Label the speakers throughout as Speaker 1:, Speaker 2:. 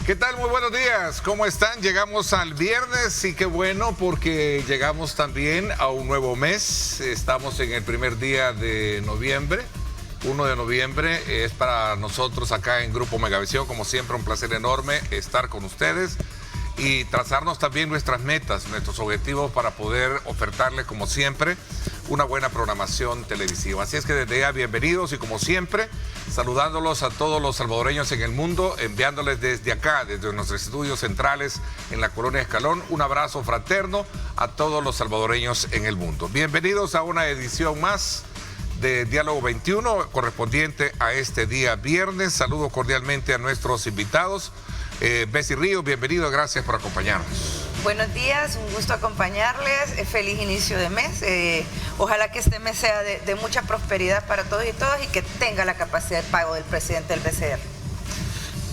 Speaker 1: ¿Qué tal? Muy buenos días. ¿Cómo están? Llegamos al viernes y qué bueno porque llegamos también a un nuevo mes. Estamos en el primer día de noviembre. 1 de noviembre es para nosotros acá en Grupo Megavisión, como siempre, un placer enorme estar con ustedes y trazarnos también nuestras metas, nuestros objetivos para poder ofertarles, como siempre, una buena programación televisiva. Así es que desde ya, bienvenidos y como siempre, saludándolos a todos los salvadoreños en el mundo, enviándoles desde acá, desde nuestros estudios centrales en la Colonia Escalón, un abrazo fraterno a todos los salvadoreños en el mundo. Bienvenidos a una edición más de Diálogo 21, correspondiente a este día viernes. Saludo cordialmente a nuestros invitados. Bessie Ríos, bienvenido, gracias por acompañarnos.
Speaker 2: Buenos días, un gusto acompañarles, feliz inicio de mes. Ojalá que este mes sea de mucha prosperidad para todos y todas y que tenga la capacidad de pago del presidente del BCR.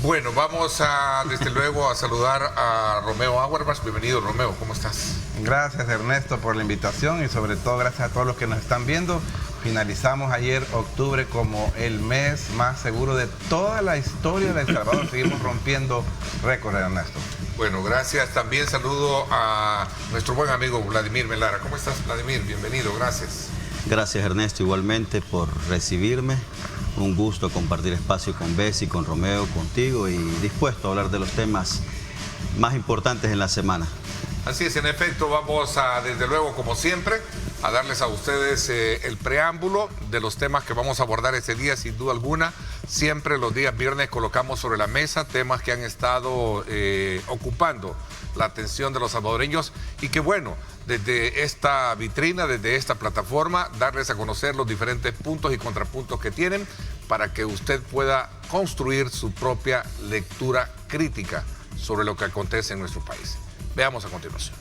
Speaker 1: Bueno, vamos desde luego a saludar a Romeo Auerbach. Bienvenido, Romeo, ¿cómo estás?
Speaker 3: Gracias, Ernesto, por la invitación y sobre todo gracias a todos los que nos están viendo. Finalizamos ayer octubre como el mes más seguro de toda la historia de El Salvador. Seguimos rompiendo récords, Ernesto.
Speaker 1: Bueno, gracias. También saludo a nuestro buen amigo Vladimir Melara. ¿Cómo estás, Vladimir? Bienvenido, gracias.
Speaker 4: Gracias, Ernesto, igualmente por recibirme. Un gusto compartir espacio con Bessie, con Romeo, contigo y dispuesto a hablar de los temas más importantes en la semana.
Speaker 1: Así es, en efecto, vamos a, desde luego, como siempre, a darles a ustedes el preámbulo de los temas que vamos a abordar este día, sin duda alguna. Siempre los días viernes colocamos sobre la mesa temas que han estado ocupando la atención de los salvadoreños y que bueno, desde esta vitrina, desde esta plataforma, darles a conocer los diferentes puntos y contrapuntos que tienen para que usted pueda construir su propia lectura crítica sobre lo que acontece en nuestro país. Veamos a continuación.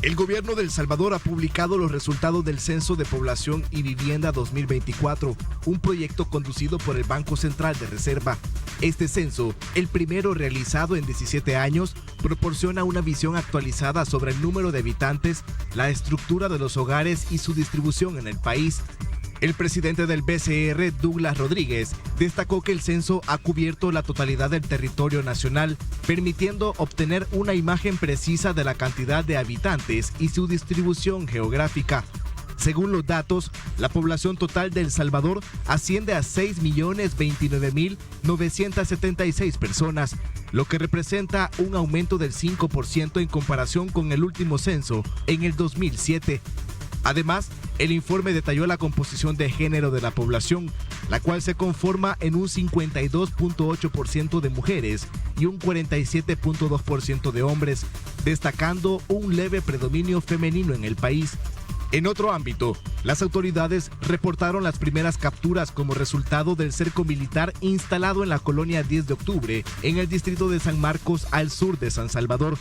Speaker 5: El gobierno de El Salvador ha publicado los resultados del Censo de Población y Vivienda 2024, un proyecto conducido por el Banco Central de Reserva. Este censo, el primero realizado en 17 años, proporciona una visión actualizada sobre el número de habitantes, la estructura de los hogares y su distribución en el país. El presidente del BCR, Douglas Rodríguez, destacó que el censo ha cubierto la totalidad del territorio nacional, permitiendo obtener una imagen precisa de la cantidad de habitantes y su distribución geográfica. Según los datos, la población total de El Salvador asciende a 6.029.976 personas, lo que representa un aumento del 5% en comparación con el último censo en el 2007. Además, el informe detalló la composición de género de la población, la cual se conforma en un 52.8% de mujeres y un 47.2% de hombres, destacando un leve predominio femenino en el país. En otro ámbito, las autoridades reportaron las primeras capturas como resultado del cerco militar instalado en la colonia 10 de octubre, en el distrito de San Marcos, al sur de San Salvador.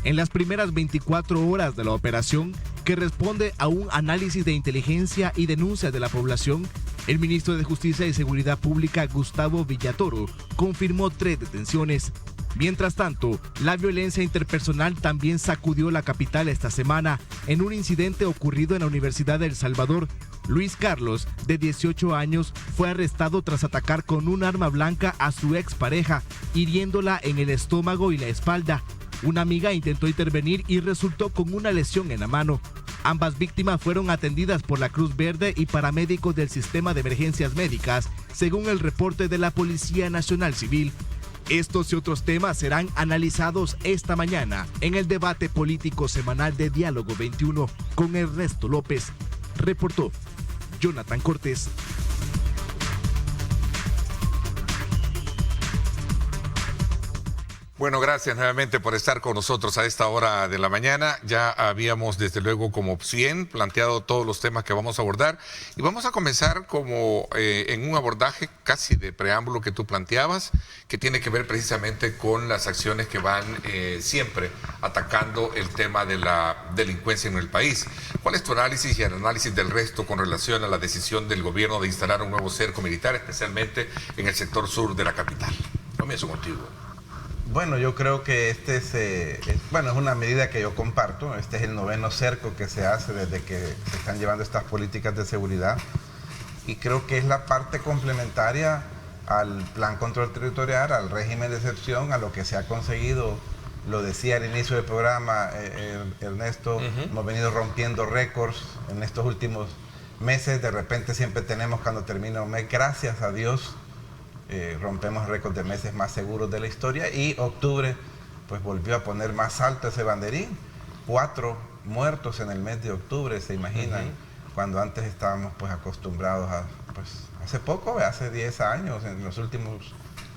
Speaker 5: En las primeras 24 horas de la operación, que responde a un análisis de inteligencia y denuncia de la población, el ministro de Justicia y Seguridad Pública, Gustavo Villatoro, confirmó 3 detenciones. Mientras tanto, la violencia interpersonal también sacudió la capital esta semana en un incidente ocurrido en la Universidad de El Salvador. Luis Carlos, de 18 años, fue arrestado tras atacar con un arma blanca a su expareja, hiriéndola en el estómago y la espalda. Una amiga intentó intervenir y resultó con una lesión en la mano. Ambas víctimas fueron atendidas por la Cruz Verde y paramédicos del Sistema de Emergencias Médicas, según el reporte de la Policía Nacional Civil. Estos y otros temas serán analizados esta mañana en el debate político semanal de Diálogo 21 con Ernesto López. Reportó Jonathan Cortés.
Speaker 1: Bueno, gracias nuevamente por estar con nosotros a esta hora de la mañana. Ya habíamos desde luego como opción planteado todos los temas que vamos a abordar y vamos a comenzar como en un abordaje casi de preámbulo que tú planteabas, que tiene que ver precisamente con las acciones que van siempre atacando el tema de la delincuencia en el país. ¿Cuál es tu análisis y el análisis del resto con relación a la decisión del gobierno de instalar un nuevo cerco militar, especialmente en el sector sur de la capital? Comienzo contigo.
Speaker 3: Bueno, yo creo que es una medida que yo comparto. Este es el 9º cerco que se hace desde que se están llevando estas políticas de seguridad. Y creo que es la parte complementaria al Plan Control Territorial, al régimen de excepción, a lo que se ha conseguido. Lo decía al inicio del programa, Ernesto, hemos venido rompiendo récords en estos últimos meses. De repente siempre tenemos, cuando termina un mes, gracias a Dios, rompemos récords de meses más seguros de la historia, y octubre pues volvió a poner más alto ese banderín. 4 muertos en el mes de octubre, ¿se imaginan? Cuando antes estábamos pues acostumbrados a, pues hace poco, hace 10 años, en los últimos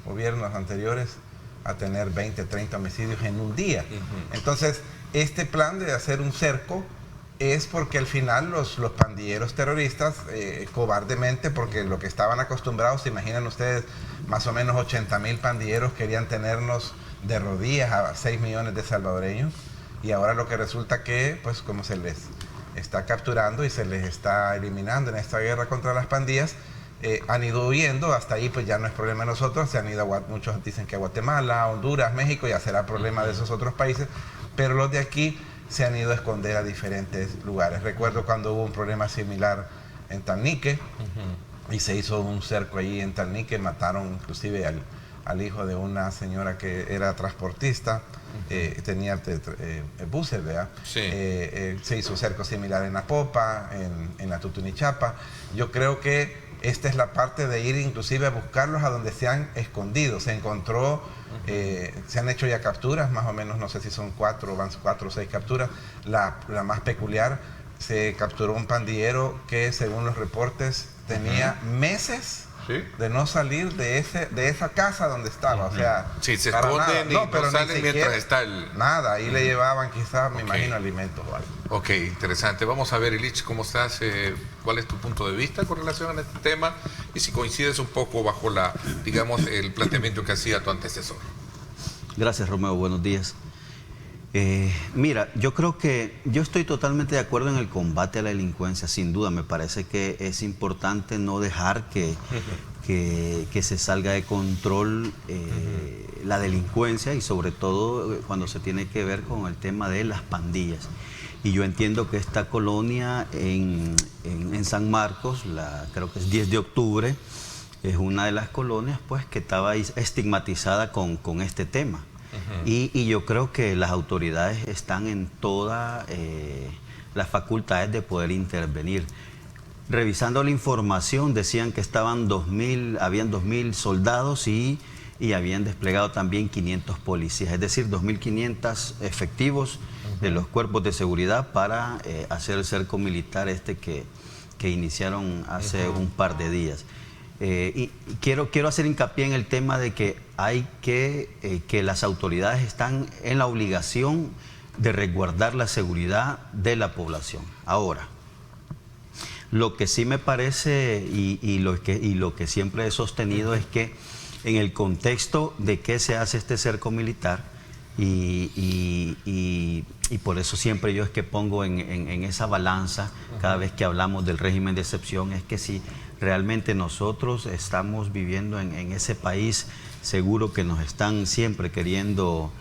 Speaker 3: gobiernos anteriores, a tener 20, 30 homicidios en un día. Entonces, este plan de hacer un cerco es porque al final los pandilleros terroristas, cobardemente, porque lo que estaban acostumbrados, se imaginan ustedes, más o menos 80.000 pandilleros querían tenernos de rodillas a 6 millones de salvadoreños, y ahora lo que resulta que, pues como se les está capturando y se les está eliminando en esta guerra contra las pandillas, han ido huyendo. Hasta ahí pues ya no es problema de nosotros, se han ido muchos dicen que a Guatemala, Honduras, México, ya será problema de esos otros países, pero los de aquí se han ido a esconder a diferentes lugares. Recuerdo cuando hubo un problema similar en Talnique, y se hizo un cerco allí en Talnique, mataron inclusive al hijo de una señora que era transportista, tenía buses, ¿verdad? Sí. Se hizo cerco similar en Apopa, en la Tutunichapa. Yo creo que esta es la parte de ir inclusive a buscarlos a donde se han escondido. Se encontró, se han hecho ya capturas, más o menos, no sé si son 4 o 6 capturas. La más peculiar, se capturó un pandillero que, según los reportes, tenía meses de no salir de esa casa donde estaba. O sea,
Speaker 1: sí, se esconden y no salen mientras está el...
Speaker 3: Nada, ahí le llevaban quizás, me imagino, alimentos o algo.
Speaker 1: Ok, interesante. Vamos a ver, Ilich, ¿cómo estás? ¿Cuál es tu punto de vista con relación a este tema? Y si coincides un poco bajo el planteamiento que hacía tu antecesor.
Speaker 4: Gracias, Romeo. Buenos días. Mira, yo creo que yo estoy totalmente de acuerdo en el combate a la delincuencia. Sin duda, me parece que es importante no dejar que se salga de control la delincuencia, y sobre todo cuando se tiene que ver con el tema de las pandillas. Y yo entiendo que esta colonia en San Marcos, creo que es 10 de octubre, es una de las colonias pues que estaba estigmatizada con este tema. Y yo creo que las autoridades están en todas las facultades de poder intervenir. Revisando la información, decían que habían 2.000 soldados y habían desplegado también 500 policías, es decir, 2.500 efectivos de los cuerpos de seguridad para hacer el cerco militar que iniciaron hace un par de días. Y quiero hacer hincapié en el tema de que hay que las autoridades están en la obligación de resguardar la seguridad de la población. Ahora, lo que sí me parece y lo que siempre he sostenido es que en el contexto de que se hace este cerco militar, y por eso siempre yo es que pongo en esa balanza cada vez que hablamos del régimen de excepción, es que si realmente nosotros estamos viviendo en ese país seguro que nos están siempre queriendo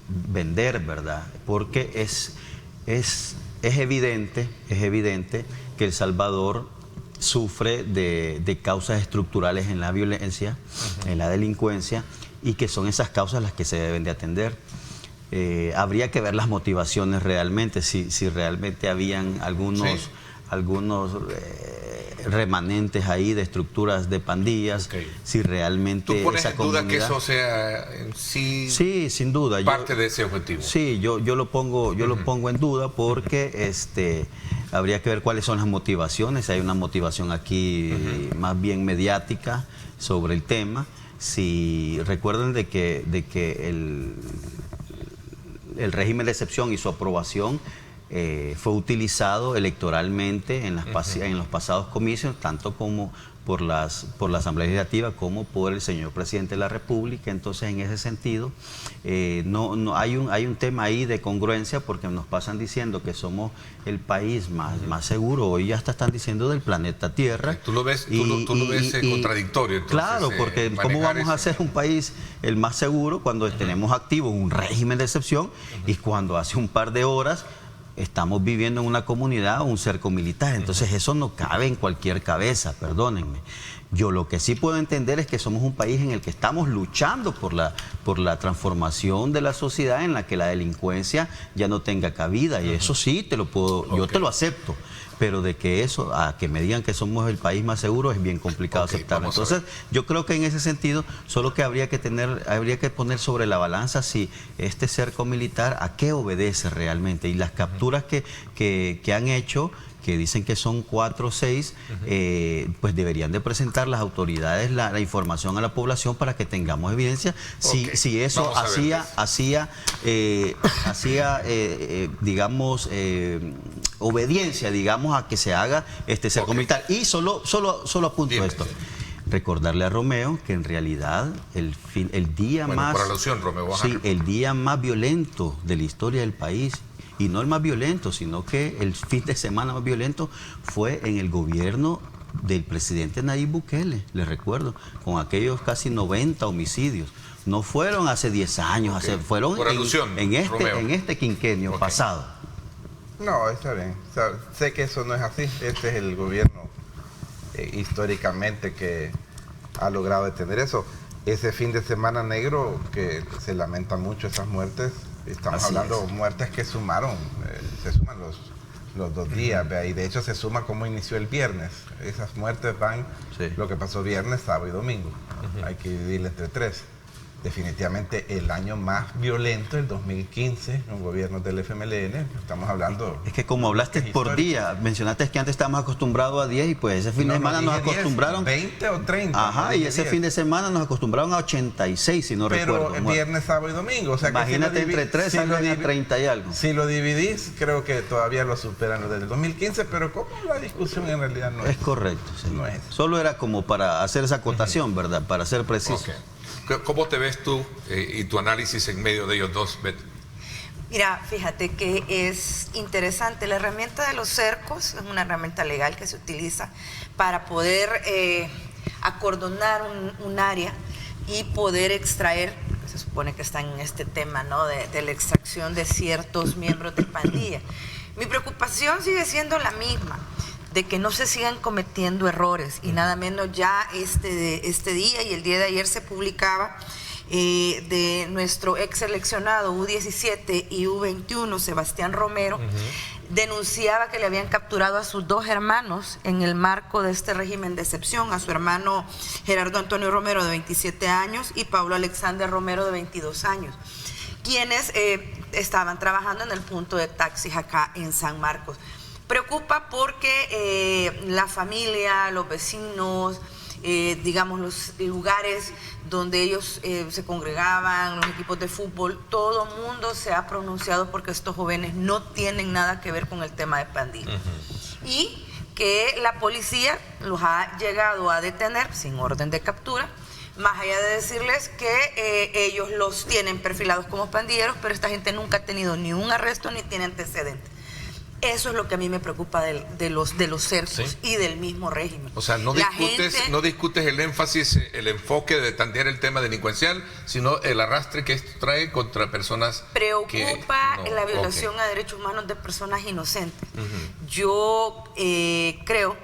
Speaker 4: vender, ¿verdad? Porque es evidente que El Salvador sufre de causas estructurales en la violencia, en la delincuencia, y que son esas causas las que se deben de atender. Habría que ver las motivaciones realmente, si realmente habían algunos remanentes ahí de estructuras de pandillas, si realmente
Speaker 1: ¿tú pones
Speaker 4: esa
Speaker 1: en duda
Speaker 4: comunidad...
Speaker 1: que eso sea en sí,
Speaker 4: sí, sin duda,
Speaker 1: parte de ese objetivo?
Speaker 4: Sí, yo lo pongo en duda porque habría que ver cuáles son las motivaciones. Hay una motivación aquí más bien mediática sobre el tema. Si recuerden de que el régimen de excepción y su aprobación fue utilizado electoralmente en los pasados comicios, tanto como la Asamblea Legislativa como por el señor Presidente de la República. Entonces, en ese sentido, no hay un tema ahí de congruencia, porque nos pasan diciendo que somos el país más seguro. Hoy ya están diciendo del planeta Tierra.
Speaker 1: Tú lo ves, contradictorio. Entonces,
Speaker 4: claro, porque ¿cómo vamos a ser un país el más seguro cuando tenemos activo un régimen de excepción y cuando hace un par de horas estamos viviendo en una comunidad o un cerco militar? Entonces eso no cabe en cualquier cabeza, perdónenme. Yo lo que sí puedo entender es que somos un país en el que estamos luchando por la transformación de la sociedad, en la que la delincuencia ya no tenga cabida, y eso sí yo te lo acepto. Pero de que eso, a que me digan que somos el país más seguro, es bien complicado aceptarlo. Entonces, yo creo que en ese sentido, solo que habría que poner sobre la balanza si este cerco militar a qué obedece realmente. Y las capturas que han hecho, que dicen que son 4 o 6, pues deberían de presentar las autoridades la información a la población para que tengamos evidencia si eso hacía digamos, obediencia, digamos, a que se haga este cerco militar. Y solo apunto esto. Recordarle a Romeo que en realidad el día el día más violento de la historia del país, y no el más violento, sino que el fin de semana más violento fue en el gobierno del presidente Nayib Bukele, les recuerdo, con aquellos casi 90 homicidios. No fueron hace 10 años, fueron en este quinquenio pasado.
Speaker 3: No, está bien. O sea, sé que eso no es así. Este es el gobierno históricamente que ha logrado detener eso. Ese fin de semana negro, que se lamenta mucho esas muertes, estamos hablando de muertes que se suman los 2 días, y de hecho se suma cómo inició el viernes. Esas muertes van, lo que pasó viernes, sábado y domingo. Hay que dividirle entre 3. Definitivamente el año más violento, el 2015, un gobierno del FMLN, estamos hablando...
Speaker 4: Es que como hablaste por día, mencionaste que antes estábamos acostumbrados a 10 y pues ese fin de semana nos acostumbraron...
Speaker 3: 20 o 30.
Speaker 4: Ajá, y ese fin de semana nos acostumbraron a 86, si no recuerdo.
Speaker 3: Pero viernes, sábado y domingo, o sea que
Speaker 4: imagínate, entre 3 salen a 30 y algo.
Speaker 3: Si lo dividís, creo que todavía lo superan los del 2015, pero como la discusión en realidad no es...
Speaker 4: Es correcto, sí.
Speaker 3: No es.
Speaker 4: Solo era como para hacer esa acotación, ¿verdad? Para ser preciso.
Speaker 1: ¿Cómo te ves tú y tu análisis en medio de ellos dos, Beth?
Speaker 2: Mira, fíjate que es interesante. La herramienta de los cercos es una herramienta legal que se utiliza para poder acordonar un área y poder extraer, se supone que está en este tema, ¿no?, de la extracción de ciertos miembros de pandilla. Mi preocupación sigue siendo la misma, de que no se sigan cometiendo errores, y nada menos ya este día y el día de ayer se publicaba de nuestro ex seleccionado U17 y U21, Sebastián Romero, denunciaba que le habían capturado a sus 2 hermanos en el marco de este régimen de excepción, a su hermano Gerardo Antonio Romero, de 27 años, y Pablo Alexander Romero, de 22 años, quienes estaban trabajando en el punto de taxis acá en San Marcos. Preocupa porque la familia, los vecinos, digamos los lugares donde ellos se congregaban, los equipos de fútbol, todo el mundo se ha pronunciado porque estos jóvenes no tienen nada que ver con el tema de pandilla. Y que la policía los ha llegado a detener sin orden de captura, más allá de decirles que ellos los tienen perfilados como pandilleros, pero esta gente nunca ha tenido ni un arresto ni tiene antecedentes. Eso es lo que a mí me preocupa de los cercos y del mismo régimen.
Speaker 1: O sea, no discutes el énfasis, el enfoque de tantear el tema delincuencial, sino el arrastre que esto trae contra personas.
Speaker 2: Preocupa la violación a derechos humanos de personas inocentes. Yo creo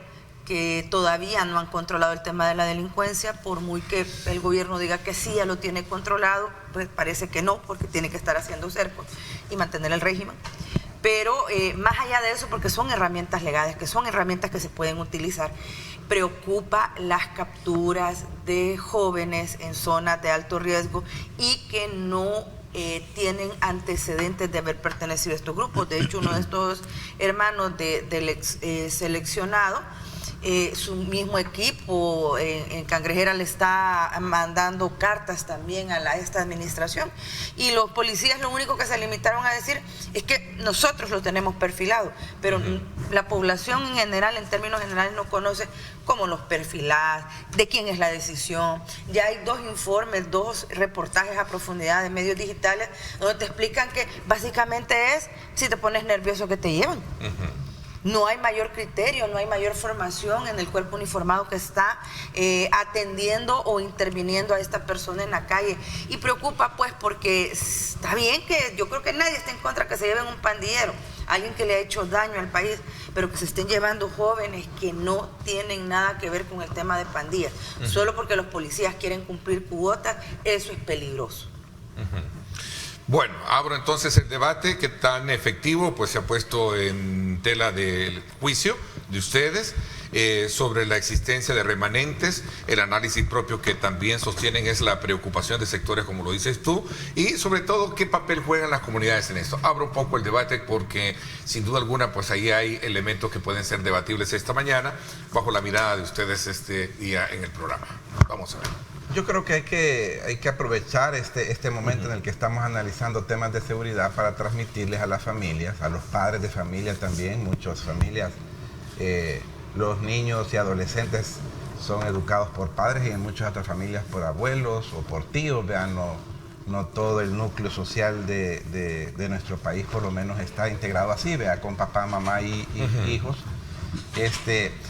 Speaker 2: que todavía no han controlado el tema de la delincuencia, por muy que el gobierno diga que sí, ya lo tiene controlado, pues parece que no, porque tiene que estar haciendo cercos y mantener el régimen. Pero más allá de eso, porque son herramientas legales, que son herramientas que se pueden utilizar, preocupa las capturas de jóvenes en zonas de alto riesgo y que no tienen antecedentes de haber pertenecido a estos grupos. De hecho, uno de estos hermanos del ex seleccionado su mismo equipo en Cangrejera le está mandando cartas también a esta administración, y los policías lo único que se limitaron a decir es que nosotros lo tenemos perfilado, pero la población en general, en términos generales, no conoce cómo los perfilas, de quién es la decisión. Ya hay 2 informes, 2 reportajes a profundidad de medios digitales donde te explican que básicamente es si te pones nervioso que te llevan. No hay mayor criterio, no hay mayor formación en el cuerpo uniformado que está atendiendo o interviniendo a esta persona en la calle. Y preocupa pues porque está bien que yo creo que nadie está en contra que se lleven un pandillero, alguien que le ha hecho daño al país, pero que se estén llevando jóvenes que no tienen nada que ver con el tema de pandillas. Solo porque los policías quieren cumplir cuotas, eso es peligroso.
Speaker 1: Bueno, abro entonces el debate. ¿Qué tan efectivo pues se ha puesto en tela del juicio de ustedes sobre la existencia de remanentes? El análisis propio que también sostienen es la preocupación de sectores como lo dices tú, y sobre todo qué papel juegan las comunidades en esto. Abro un poco el debate porque sin duda alguna pues ahí hay elementos que pueden ser debatibles esta mañana bajo la mirada de ustedes este día en el programa. Vamos a ver.
Speaker 3: Yo creo que hay que aprovechar este momento en el que estamos analizando temas de seguridad para transmitirles a las familias, a los padres de familia también. Muchas familias, los niños y adolescentes son educados por padres y en muchas otras familias por abuelos o por tíos. Vean, no todo el núcleo social de nuestro país por lo menos está integrado así, vea, con papá, mamá y hijos.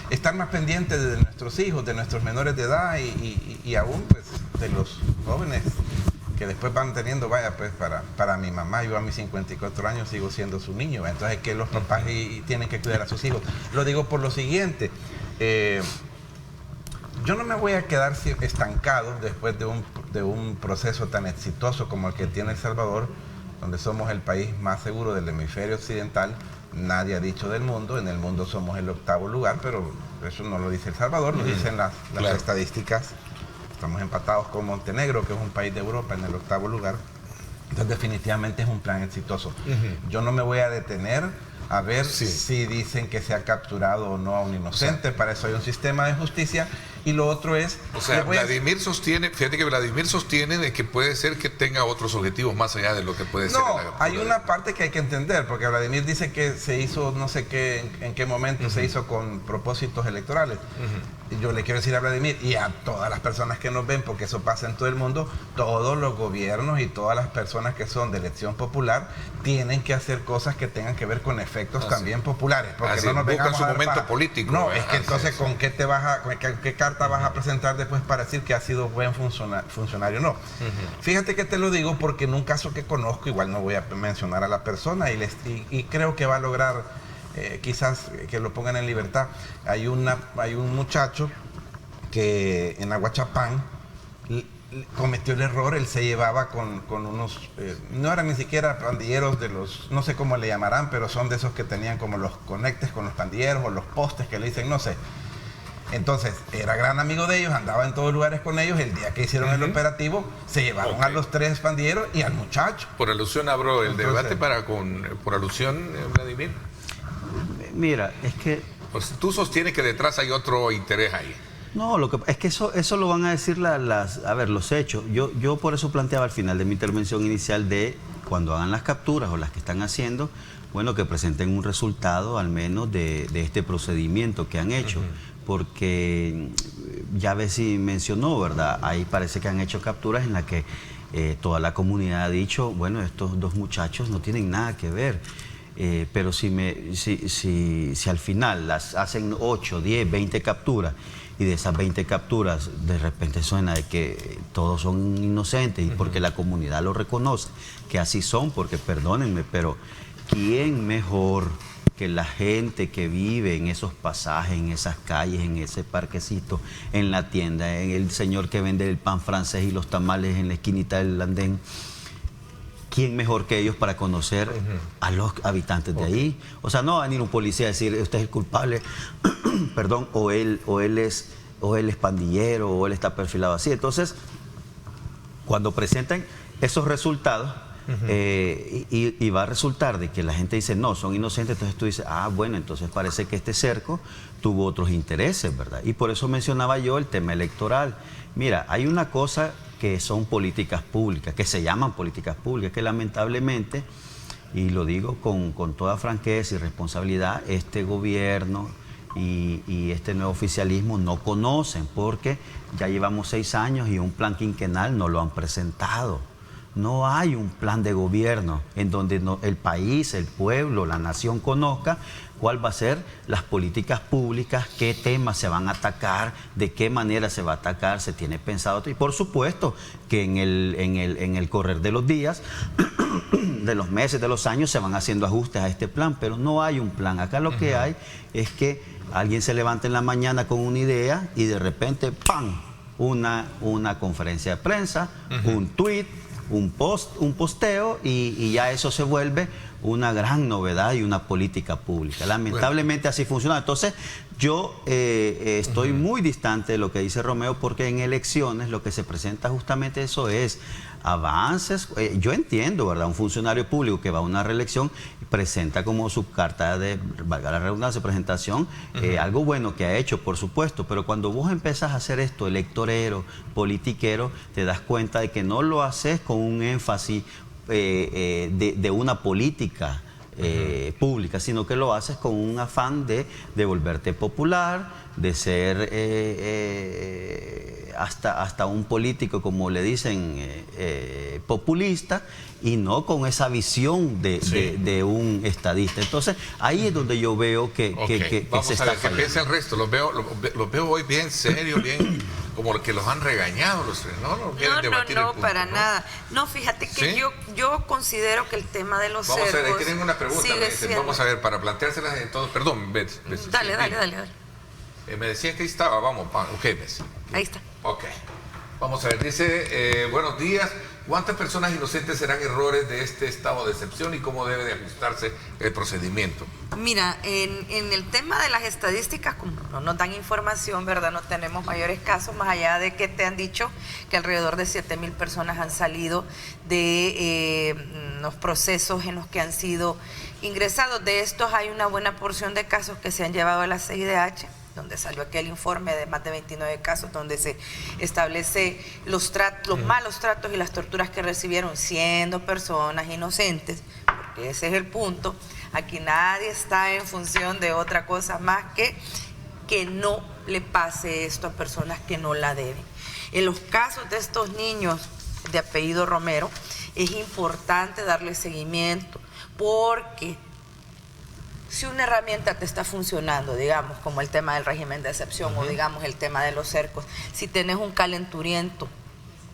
Speaker 3: Estar más pendientes de nuestros hijos, de nuestros menores de edad y aún pues de los jóvenes que después van teniendo, vaya, pues para mi mamá, yo a mis 54 años sigo siendo su niño, entonces que los papás tienen que cuidar a sus hijos. Lo digo por lo siguiente, yo no me voy a quedar estancado después de un proceso tan exitoso como el que tiene El Salvador, donde somos el país más seguro del hemisferio occidental. Nadie ha dicho del mundo, en el mundo somos el 8º lugar, pero eso no lo dice El Salvador, lo dicen las estadísticas. Estamos empatados con Montenegro, que es un país de Europa, en el 8º lugar. Entonces definitivamente es un plan exitoso. Yo no me voy a detener a ver si dicen que se ha capturado o no a un inocente. Para eso hay un sistema de justicia. Y lo otro es...
Speaker 1: O sea, Vladimir sostiene, fíjate que Vladimir sostiene de que puede ser que tenga otros objetivos más allá de lo que puede ser.
Speaker 3: No, hay una parte que hay que entender, porque Vladimir dice que se hizo, no sé qué, en qué momento se hizo con propósitos electorales. Y yo le quiero decir a Vladimir y a todas las personas que nos ven, porque eso pasa en todo el mundo, todos los gobiernos y todas las personas que son de elección popular tienen que hacer cosas que tengan que ver con efectos también populares, porque no nos
Speaker 1: buscan su momento político.
Speaker 3: No, es que entonces con qué te vas a, qué carta vas a presentar después para decir que has sido buen funcionario. No. Fíjate que te lo digo porque en un caso que conozco, igual no voy a mencionar a la persona y creo que va a lograr quizás que lo pongan en libertad. Hay un muchacho que en Aguachapán cometió el error, él se llevaba con unos, no eran ni siquiera pandilleros de los, no sé cómo le llamarán, pero son de esos que tenían como los conectes con los pandilleros o los postes que le dicen, no sé. Entonces, era gran amigo de ellos, andaba en todos lugares con ellos. El día que hicieron el operativo, se llevaron a los 3 pandilleros y al muchacho.
Speaker 1: Por alusión abro el debate por alusión, Vladimir.
Speaker 4: Mira, es que...
Speaker 1: Pues tú sostienes que detrás hay otro interés ahí.
Speaker 4: No, es que eso lo van a decir los hechos. Yo por eso planteaba al final de mi intervención inicial de cuando hagan las capturas o las que están haciendo, bueno, que presenten un resultado al menos de este procedimiento que han hecho. Porque ya Bessie mencionó, ¿verdad? Ahí parece que han hecho capturas en las que toda la comunidad ha dicho, bueno, estos 2 muchachos no tienen nada que ver. Pero si al final las hacen 8, 10, 20 capturas y de esas 20 capturas de repente suena de que todos son inocentes y porque la comunidad lo reconoce, que así son, porque perdónenme, pero ¿quién mejor que la gente que vive en esos pasajes, en esas calles, en ese parquecito, en la tienda, en el señor que vende el pan francés y los tamales en la esquinita del andén? ¿Quién mejor que ellos para conocer a los habitantes de ahí? O sea, no va a venir un policía a decir, usted es el culpable, perdón, o él es pandillero, o él está perfilado así. Entonces, cuando presenten esos resultados, y va a resultar de que la gente dice, no, son inocentes, entonces tú dices, ah, bueno, entonces parece que este cerco tuvo otros intereses, ¿verdad? Y por eso mencionaba yo el tema electoral. Mira, hay una cosa que son políticas públicas, que se llaman políticas públicas, que lamentablemente, y lo digo con toda franqueza y responsabilidad, este gobierno y este nuevo oficialismo no conocen, porque ya llevamos 6 años y un plan quinquenal no lo han presentado. No hay un plan de gobierno en donde el país, el pueblo, la nación conozca cuál va a ser las políticas públicas, qué temas se van a atacar, de qué manera se va a atacar, se tiene pensado. Y por supuesto que en el correr de los días, de los meses, de los años, se van haciendo ajustes a este plan, pero no hay un plan. Acá lo que hay es que alguien se levanta en la mañana con una idea y de repente, ¡pam!, una conferencia de prensa, un tuit, un posteo y ya eso se vuelve una gran novedad y una política pública. Lamentablemente así funciona. Entonces yo estoy muy distante de lo que dice Romeo, porque en elecciones lo que se presenta justamente eso es avances. Yo entiendo, ¿verdad? Un funcionario público que va a una reelección presenta como su carta de, valga la redundancia, presentación, algo bueno que ha hecho, por supuesto, pero cuando vos empezás a hacer esto electorero, politiquero, te das cuenta de que no lo haces con un énfasis de una política pública, sino que lo haces con un afán de volverte popular, de ser hasta un político, como le dicen, populista, y no con esa visión de un estadista. Entonces, ahí es donde yo veo que
Speaker 1: vamos
Speaker 4: se
Speaker 1: a
Speaker 4: está
Speaker 1: ver qué
Speaker 4: fallando.
Speaker 1: piensa el resto. Los veo hoy bien serios, bien como que los han regañado los tres. No quieren debatir el punto,
Speaker 2: para nada. No, fíjate que
Speaker 1: ¿sí?
Speaker 2: yo considero que el tema de los
Speaker 1: Vamos a ver,
Speaker 2: cercos
Speaker 1: tienen una pregunta.
Speaker 2: sigue siendo...
Speaker 1: Vamos a ver, para planteárselas en todo. Perdón, Betsy.
Speaker 2: Dale.
Speaker 1: Me decían que ahí estaba, vamos, ok, Betsy.
Speaker 2: Ahí está.
Speaker 1: Ok. Vamos a ver, dice, buenos días. ¿Cuántas personas inocentes serán errores de este estado de excepción y cómo debe de ajustarse el procedimiento?
Speaker 2: Mira, en el tema de las estadísticas, como no nos dan información, ¿verdad? No tenemos mayores casos, más allá de que te han dicho que alrededor de 7,000 personas han salido de los procesos en los que han sido ingresados. De estos hay una buena porción de casos que se han llevado a la CIDH, donde salió aquel informe de más de 29 casos, donde se establece los malos tratos y las torturas que recibieron siendo personas inocentes, porque ese es el punto. Aquí nadie está en función de otra cosa más que no le pase esto a personas que no la deben. En los casos de estos niños de apellido Romero, es importante darle seguimiento, porque si una herramienta te está funcionando, digamos, como el tema del régimen de excepción o digamos el tema de los cercos, si tenés un calenturiento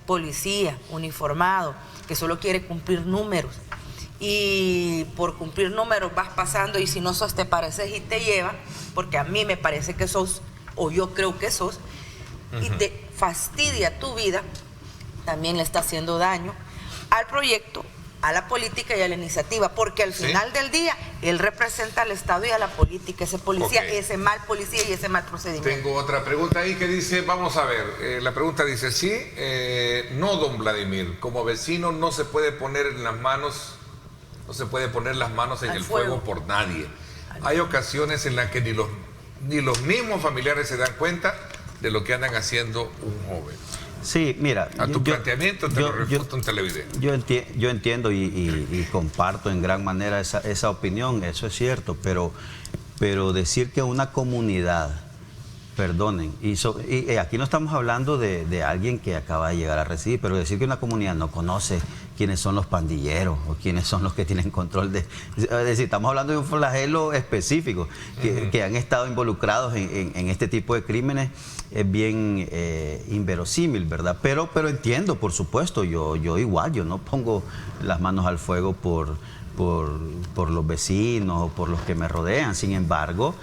Speaker 2: policía uniformado que solo quiere cumplir números y por cumplir números vas pasando y si no sos te pareces y te lleva, porque a mí me parece que sos o yo creo que sos y te fastidia tu vida, también le está haciendo daño al proyecto, a la política y a la iniciativa, porque al final del día él representa al Estado y a la política, ese policía, ese mal policía y ese mal procedimiento.
Speaker 1: Tengo otra pregunta ahí que dice, vamos a ver, la pregunta dice, no, don Vladimir, como vecino no se puede poner las manos en el fuego por nadie. Hay ocasiones en las que ni los mismos familiares se dan cuenta de lo que andan haciendo un joven.
Speaker 4: Sí, mira,
Speaker 1: a tu planteamiento te lo refuto en televidente.
Speaker 4: Yo entiendo y comparto en gran manera esa opinión, eso es cierto, pero decir que una comunidad, perdonen, y aquí no estamos hablando de alguien que acaba de llegar a residir, pero decir que una comunidad no conoce quiénes son los pandilleros o quiénes son los que tienen control es decir, estamos hablando de un flagelo específico que han estado involucrados en este tipo de crímenes, es bien inverosímil, ¿verdad? Pero entiendo, por supuesto, yo igual, yo no pongo las manos al fuego por los vecinos o por los que me rodean. Sin embargo,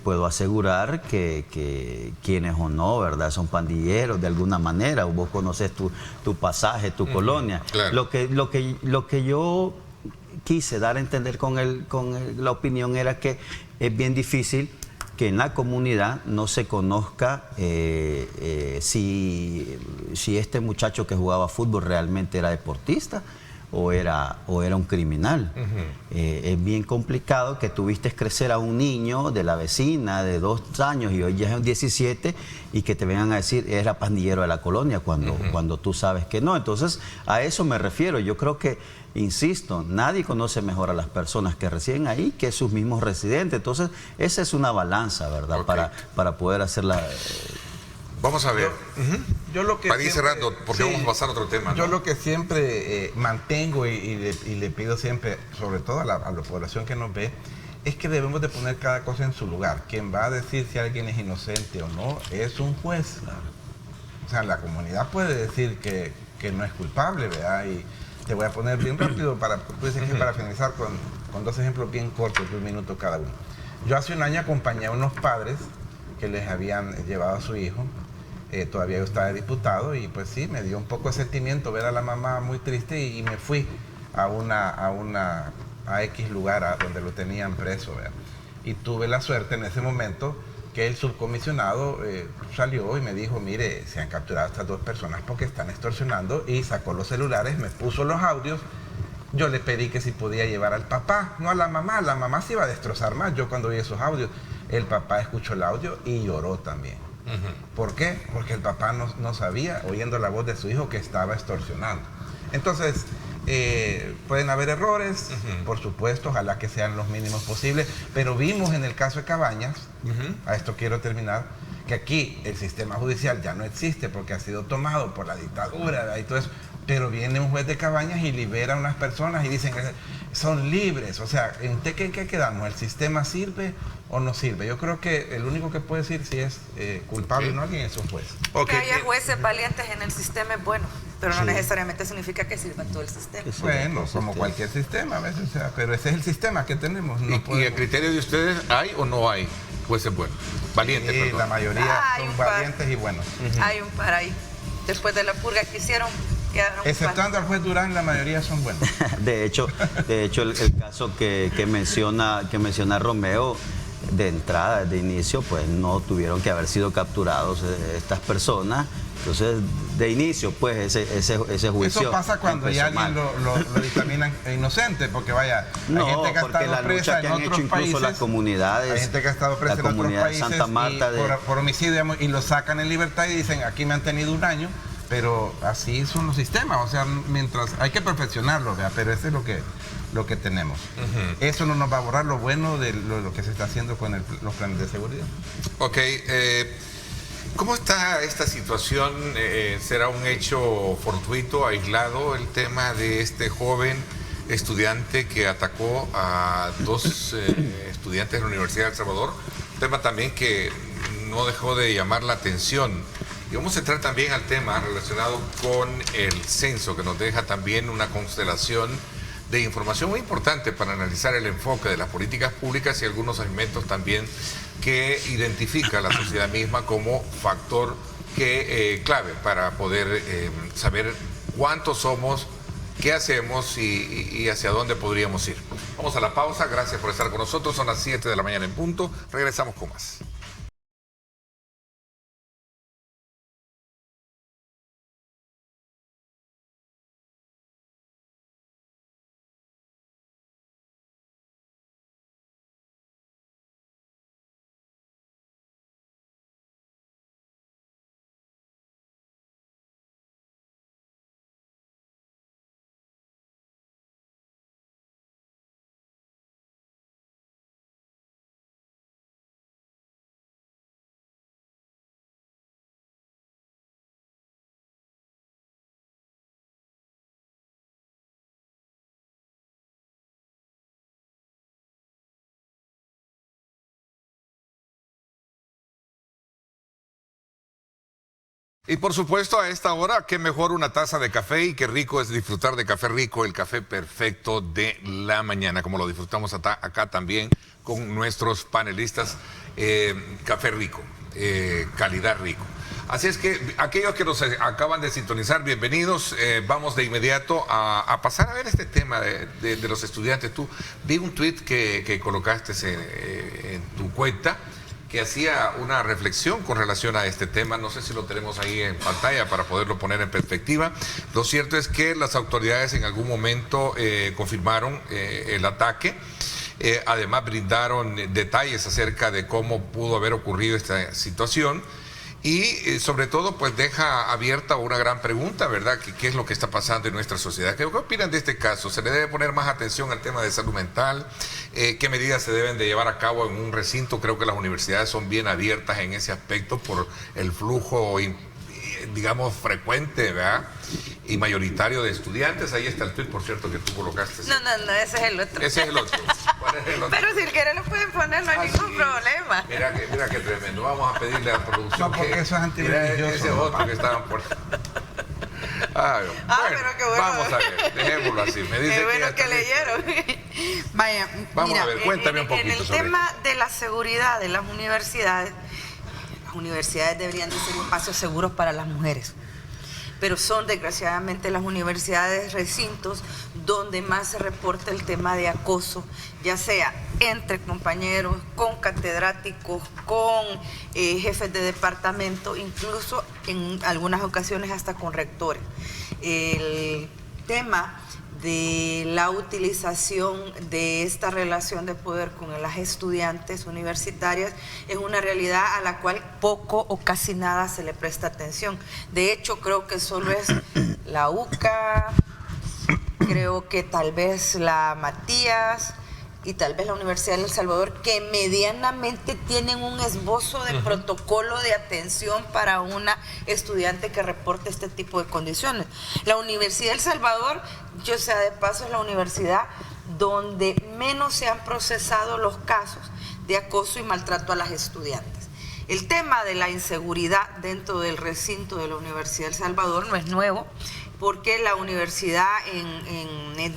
Speaker 4: puedo asegurar que quienes o no, ¿verdad?, son pandilleros de alguna manera, o vos conoces tu pasaje, tu colonia.
Speaker 1: Claro.
Speaker 4: Lo que yo quise dar a entender con la opinión era que es bien difícil que en la comunidad no se conozca si este muchacho que jugaba fútbol realmente era deportista o era un criminal. Es bien complicado que tuviste crecer a un niño de la vecina de 2 años y hoy ya es 17 y que te vengan a decir era pandillero de la colonia cuando tú sabes que no. Entonces a eso me refiero. Yo creo que, insisto, nadie conoce mejor a las personas que residen ahí que sus mismos residentes. Entonces esa es una balanza, ¿verdad?
Speaker 1: Okay.
Speaker 4: Para poder hacerla.
Speaker 1: Vamos a ver.
Speaker 3: Yo lo que
Speaker 1: para ir
Speaker 3: siempre,
Speaker 1: cerrando, porque vamos a pasar a otro tema, ¿no?
Speaker 3: Yo lo que siempre mantengo y le pido siempre, sobre todo a la población que nos ve, es que debemos de poner cada cosa en su lugar. Quien va a decir si alguien es inocente o no es un juez. O sea, la comunidad puede decir que no es culpable, ¿verdad? Y te voy a poner bien rápido para finalizar con 2 ejemplos bien cortos, de 1 minuto cada uno. Yo hace un año acompañé a unos padres que les habían llevado a su hijo. Todavía yo estaba diputado y pues sí, me dio un poco de sentimiento ver a la mamá muy triste y me fui a X lugar donde lo tenían preso, ¿verdad? Y tuve la suerte en ese momento que el subcomisionado salió y me dijo, mire, se han capturado estas 2 personas porque están extorsionando, y sacó los celulares, me puso los audios. Yo le pedí que si podía llevar al papá, no a la mamá se iba a destrozar más. Yo cuando vi esos audios, el papá escuchó el audio y lloró también. ¿Por qué? Porque el papá no sabía, oyendo la voz de su hijo, que estaba extorsionando. Entonces, pueden haber errores, por supuesto, ojalá que sean los mínimos posibles, pero vimos en el caso de Cabañas, a esto quiero terminar, que aquí el sistema judicial ya no existe porque ha sido tomado por la dictadura, ¿verdad? Y todo eso, pero viene un juez de Cabañas y libera a unas personas y dicen que son libres. O sea, ¿en qué quedamos? ¿El sistema sirve o no sirve? Yo creo que el único que puede decir si es culpable o no alguien es un juez.
Speaker 2: Que haya jueces valientes en el sistema es bueno, pero no necesariamente significa que sirva todo el sistema.
Speaker 3: Bueno, como cualquier sistema a veces, o sea, pero ese es el sistema que tenemos.
Speaker 1: ¿Y el criterio de ustedes hay o no hay jueces buenos? Valientes,
Speaker 3: perdón. La mayoría son valientes y buenos.
Speaker 2: Hay un par ahí. Después de la purga que hicieron,
Speaker 3: exceptuando al juez Durán, la mayoría son buenos.
Speaker 4: De hecho el caso que menciona Romeo, de entrada, de inicio, pues no tuvieron que haber sido capturados estas personas. Entonces, de inicio, pues ese juicio.
Speaker 3: Eso pasa cuando ya alguien lo dictaminan inocente, porque vaya, hay gente que ha estado presa en otros países.
Speaker 4: Las comunidades,
Speaker 3: hay gente que ha estado presa en otros países
Speaker 4: Santa Marta
Speaker 3: por homicidio y lo sacan en libertad y dicen, aquí me han tenido 1 año, pero así son los sistemas. O sea, mientras hay que perfeccionarlo, ¿verdad? Pero eso es lo que tenemos. Eso no nos va a borrar lo bueno de lo que se está haciendo con los planes de seguridad.
Speaker 1: Ok, ¿cómo está esta situación? ¿Será un hecho fortuito, aislado, el tema de este joven estudiante que atacó a 2 estudiantes de la Universidad de El Salvador? Un tema también que no dejó de llamar la atención. Y vamos a entrar también al tema relacionado con el censo, que nos deja también una constelación de información muy importante para analizar el enfoque de las políticas públicas y algunos elementos también que identifica a la sociedad misma como factor clave para poder saber cuántos somos, qué hacemos y hacia dónde podríamos ir. Vamos a la pausa, gracias por estar con nosotros, son las 7 de la mañana en punto, regresamos con más. Y por supuesto, a esta hora, qué mejor una taza de café, y qué rico es disfrutar de Café Rico, el café perfecto de la mañana, como lo disfrutamos acá también con nuestros panelistas. Café Rico, calidad rico. Así es que aquellos que nos acaban de sintonizar, bienvenidos. Vamos de inmediato a pasar a ver este tema de los estudiantes. Tú vi un tuit que colocaste en tu cuenta, que hacía una reflexión con relación a este tema. No sé si lo tenemos ahí en pantalla para poderlo poner en perspectiva. Lo cierto es que las autoridades en algún momento confirmaron el ataque. Además brindaron detalles acerca de cómo pudo haber ocurrido esta situación. Y sobre todo pues deja abierta una gran pregunta, ¿verdad? ¿Qué es lo que está pasando en nuestra sociedad? ¿Qué opinan de este caso? ¿Se le debe poner más atención al tema de salud mental? ¿Qué medidas se deben de llevar a cabo en un recinto? Creo que las universidades son bien abiertas en ese aspecto por el flujo, digamos, frecuente, ¿verdad? Y mayoritario de estudiantes. Ahí está el tuit, por cierto, que tú colocaste.
Speaker 2: No, ese es el otro.
Speaker 1: Ese es el otro. ¿Cuál es el otro?
Speaker 2: Pero si quieren lo pueden poner, no hay ningún problema.
Speaker 1: Mira qué tremendo. Vamos a pedirle a la producción.
Speaker 3: No, porque eso es antirreligioso.
Speaker 1: Ese otro que estaban por... bueno,
Speaker 2: pero qué bueno.
Speaker 1: Vamos a ver, dejémoslo así. Me dice
Speaker 2: qué bueno
Speaker 1: ya
Speaker 2: que
Speaker 1: también...
Speaker 2: leyeron. Vaya,
Speaker 1: vamos
Speaker 2: mira,
Speaker 1: a ver, cuéntame un poquito
Speaker 2: en el
Speaker 1: sobre
Speaker 2: tema
Speaker 1: esto.
Speaker 2: de la seguridad de las universidades deberían de ser espacios seguros para las mujeres. Pero son desgraciadamente las universidades recintos donde más se reporta el tema de acoso, ya sea entre compañeros, con catedráticos, con jefes de departamento, incluso en algunas ocasiones hasta con rectores. El tema de la utilización de esta relación de poder con las estudiantes universitarias es una realidad a la cual poco o casi nada se le presta atención. De hecho, creo que solo es la UCA, creo que tal vez la Matías y tal vez la Universidad de El Salvador, que medianamente tienen un esbozo de protocolo de atención para una estudiante que reporte este tipo de condiciones. La Universidad de El Salvador, yo sea de paso, es la universidad donde menos se han procesado los casos de acoso y maltrato a las estudiantes. El tema de la inseguridad dentro del recinto de la Universidad de El Salvador no es nuevo, porque la universidad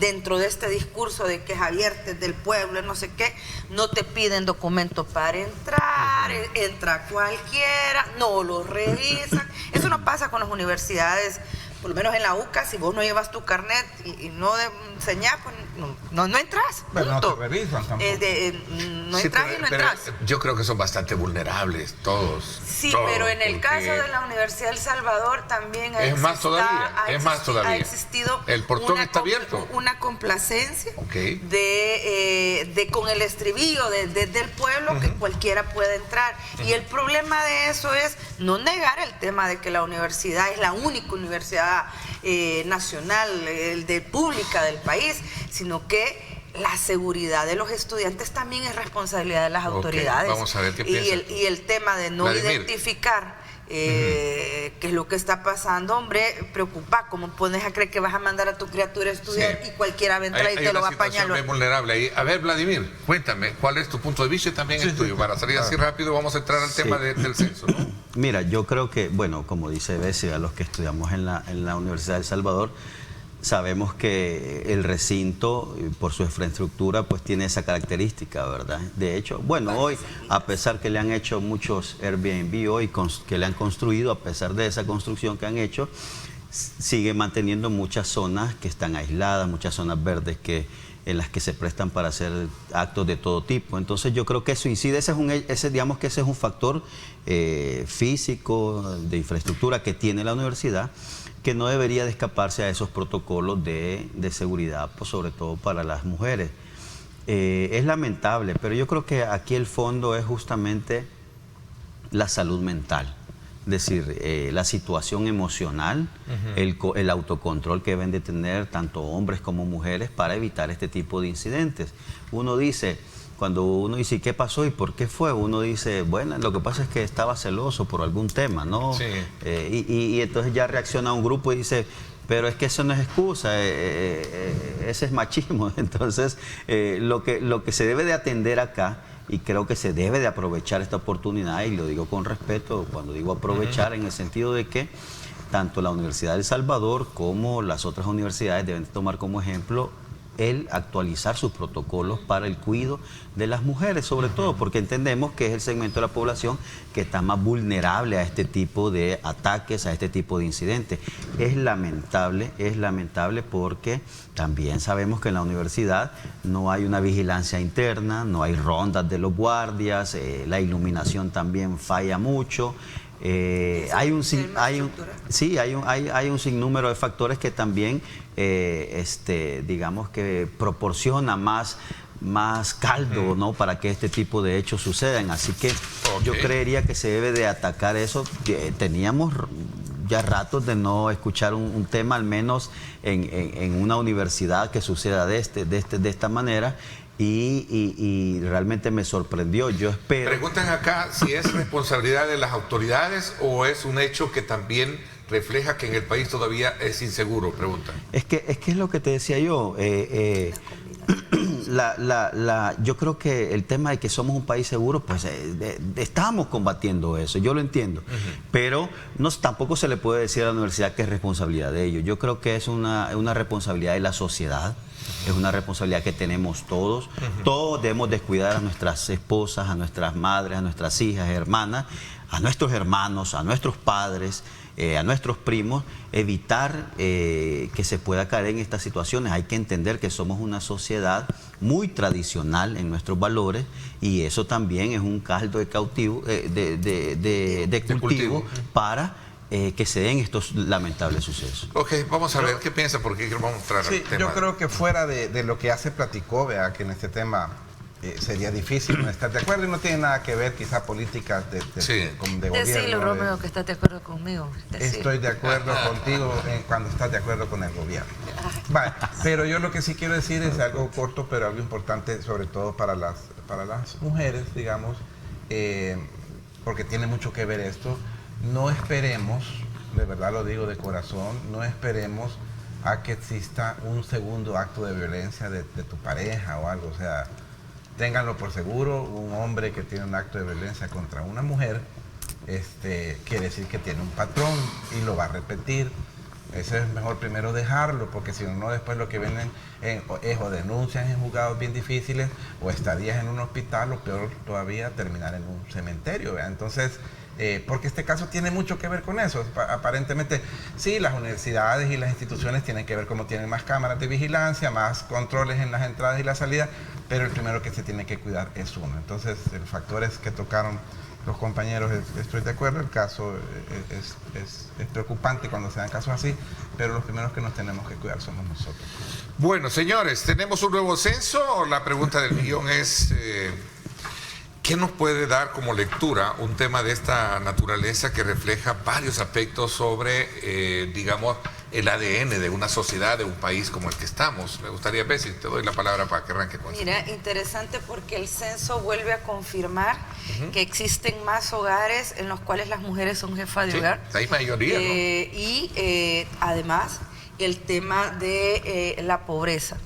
Speaker 2: dentro de este discurso de que es abierta del pueblo, no sé qué, no te piden documentos para entrar, entra cualquiera, no los revisan. Eso no pasa con las universidades, por lo menos en la UCA, si vos no llevas tu carnet y no enseñás, pues no entras.
Speaker 3: Pero no
Speaker 2: punto.
Speaker 3: te revisan tampoco.
Speaker 2: No entras y no entras.
Speaker 1: Yo creo que son bastante vulnerables todos.
Speaker 2: Sí,
Speaker 1: todos,
Speaker 2: pero en el caso
Speaker 1: porque
Speaker 2: de la Universidad de El Salvador también
Speaker 1: es más todavía.
Speaker 2: ha existido
Speaker 1: el portón está abierto.
Speaker 2: Una complacencia
Speaker 1: Okay.
Speaker 2: de con el estribillo desde el pueblo que cualquiera puede entrar. Y el problema de eso es no negar el tema de que la universidad es la única universidad nacional, pública del país, sino que la seguridad de los estudiantes también es responsabilidad de las autoridades.
Speaker 1: Vamos a ver qué piensa.
Speaker 2: Y el tema de no
Speaker 1: Vladimir.
Speaker 2: identificar qué es lo que está pasando, hombre, preocupa. ¿Cómo pones a creer que vas a mandar a tu criatura a estudiar y cualquiera va a entrar y te lo va a apañar?
Speaker 1: Hay una situación bien vulnerable ahí. A ver, Vladimir, cuéntame, ¿cuál es tu punto de vista y también el tuyo? Para salir así rápido, vamos a entrar al tema del censo, ¿no?
Speaker 4: Mira, yo creo que, bueno, como dice Bessie, a los que estudiamos en la Universidad de El Salvador, sabemos que el recinto, por su infraestructura, pues tiene esa característica, ¿verdad? De hecho, bueno, hoy, a pesar que le han hecho muchos Airbnb hoy, que le han construido, a pesar de esa construcción que han hecho, sigue manteniendo muchas zonas que están aisladas, muchas zonas verdes en las que se prestan para hacer actos de todo tipo. Entonces yo creo que eso incide, digamos que ese es un factor físico, de infraestructura que tiene la universidad, que no debería de escaparse a esos protocolos de seguridad, pues sobre todo para las mujeres. Es lamentable, pero yo creo que aquí el fondo es justamente la salud mental. Es decir, la situación emocional, el autocontrol que deben de tener tanto hombres como mujeres para evitar este tipo de incidentes. Cuando uno dice, ¿qué pasó y por qué fue? Uno dice, bueno, lo que pasa es que estaba celoso por algún tema, ¿no?
Speaker 1: Sí.
Speaker 4: Y entonces ya reacciona un grupo y dice, pero es que eso no es excusa, ese es machismo. Entonces, lo que se debe de atender acá, y creo que se debe de aprovechar esta oportunidad, y lo digo con respeto cuando digo aprovechar, en el sentido de que tanto la Universidad de El Salvador como las otras universidades deben tomar como ejemplo el actualizar sus protocolos para el cuidado de las mujeres, sobre todo porque entendemos que es el segmento de la población que está más vulnerable a este tipo de ataques, a este tipo de incidentes. Es lamentable porque también sabemos que en la universidad no hay una vigilancia interna, no hay rondas de los guardias, la iluminación también falla mucho. Hay un sinnúmero de factores que también digamos que proporciona más caldo, ¿no?, para que este tipo de hechos sucedan. Así que yo creería que se debe de atacar eso. Teníamos ya ratos de no escuchar un tema, al menos en una universidad, que suceda de esta manera. Y realmente me sorprendió. Yo espero.
Speaker 1: Preguntan acá si es responsabilidad de las autoridades o es un hecho que también refleja que en el país todavía es inseguro, preguntan.
Speaker 4: Es que es lo que te decía yo. Yo creo que el tema de que somos un país seguro, pues estamos combatiendo eso, yo lo entiendo, pero tampoco se le puede decir a la universidad que es responsabilidad de ellos. Yo creo que es una responsabilidad de la sociedad. Es una responsabilidad que tenemos todos. Todos debemos descuidar a nuestras esposas, a nuestras madres, a nuestras hijas, hermanas, a nuestros hermanos, a nuestros padres, a nuestros primos, evitar que se pueda caer en estas situaciones. Hay que entender que somos una sociedad muy tradicional en nuestros valores y eso también es un caldo de cultivo para que se den estos lamentables sucesos.
Speaker 1: Ok, vamos a ver qué piensa, porque vamos a mostrar el tema.
Speaker 3: Yo creo que fuera de lo que ya se platicó, vea, que en este tema sería difícil no estar de acuerdo y no tiene nada que ver quizá políticas de gobierno.
Speaker 2: Decilo, Romeo, que estás de acuerdo conmigo.
Speaker 3: Estoy de acuerdo contigo cuando estás de acuerdo con el gobierno. Vale, pero yo lo que sí quiero decir es algo corto, pero algo importante, sobre todo para las mujeres, digamos, porque tiene mucho que ver esto. No esperemos, de verdad lo digo de corazón, no esperemos a que exista un segundo acto de violencia de tu pareja o algo. O sea, ténganlo por seguro, un hombre que tiene un acto de violencia contra una mujer, quiere decir que tiene un patrón y lo va a repetir. Eso es mejor primero dejarlo, porque si no, después lo que vienen es o denuncias en juzgados bien difíciles, o estadías en un hospital, o peor todavía, terminar en un cementerio, ¿verdad? Entonces, porque este caso tiene mucho que ver con eso. Aparentemente, sí, las universidades y las instituciones tienen que ver cómo tienen más cámaras de vigilancia, más controles en las entradas y las salidas, pero el primero que se tiene que cuidar es uno. Entonces, los factores que tocaron los compañeros, estoy de acuerdo, el caso es preocupante cuando se dan casos así, pero los primeros que nos tenemos que cuidar somos nosotros.
Speaker 1: Bueno, señores, tenemos un nuevo censo. La pregunta del millón es... ¿qué nos puede dar como lectura un tema de esta naturaleza que refleja varios aspectos sobre, digamos, el ADN de una sociedad, de un país como el que estamos? Me gustaría ver si te doy la palabra para que arranque con eso.
Speaker 2: Mira, interesante porque el censo vuelve a confirmar que existen más hogares en los cuales las mujeres son jefas de hogar.
Speaker 1: Hay mayoría, ¿no?
Speaker 2: Y además el tema de la pobreza.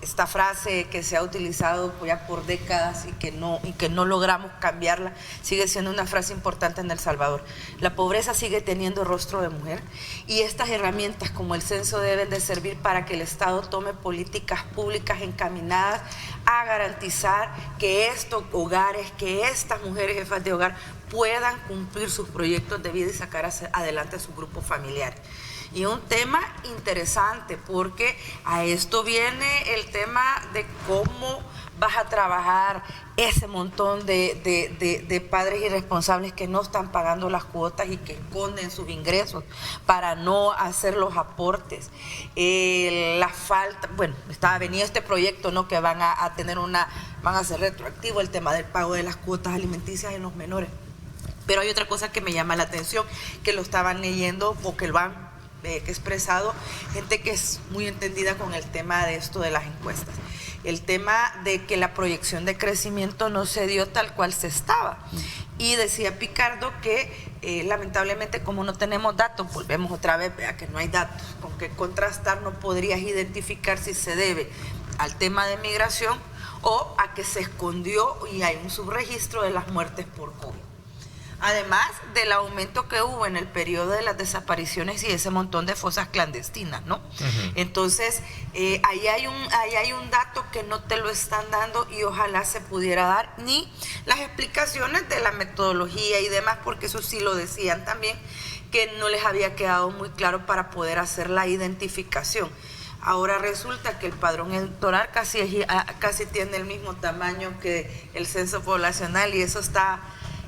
Speaker 2: Esta frase que se ha utilizado ya por décadas y que no logramos cambiarla, sigue siendo una frase importante en El Salvador. La pobreza sigue teniendo rostro de mujer y estas herramientas como el censo deben de servir para que el Estado tome políticas públicas encaminadas a garantizar que estos hogares, que estas mujeres jefas de hogar puedan cumplir sus proyectos de vida y sacar adelante a sus grupos familiares. Y un tema interesante porque a esto viene el tema de cómo vas a trabajar ese montón de padres irresponsables que no están pagando las cuotas y que esconden sus ingresos para no hacer los aportes. La falta, bueno, venía este proyecto, ¿no?, que van a hacer retroactivo el tema del pago de las cuotas alimenticias en los menores. Pero hay otra cosa que me llama la atención, que lo estaban leyendo o que lo han expresado gente que es muy entendida con el tema de esto de las encuestas. El tema de que la proyección de crecimiento no se dio tal cual se estaba. Y decía Picardo que lamentablemente como no tenemos datos, volvemos otra vez a que no hay datos, con qué contrastar, no podrías identificar si se debe al tema de migración o a que se escondió y hay un subregistro de las muertes por COVID. Además del aumento que hubo en el periodo de las desapariciones y ese montón de fosas clandestinas, ¿no? Entonces, ahí hay un dato que no te lo están dando y ojalá se pudiera dar, ni las explicaciones de la metodología y demás, porque eso sí lo decían también, que no les había quedado muy claro para poder hacer la identificación. Ahora resulta que el padrón electoral casi tiene el mismo tamaño que el censo poblacional y eso está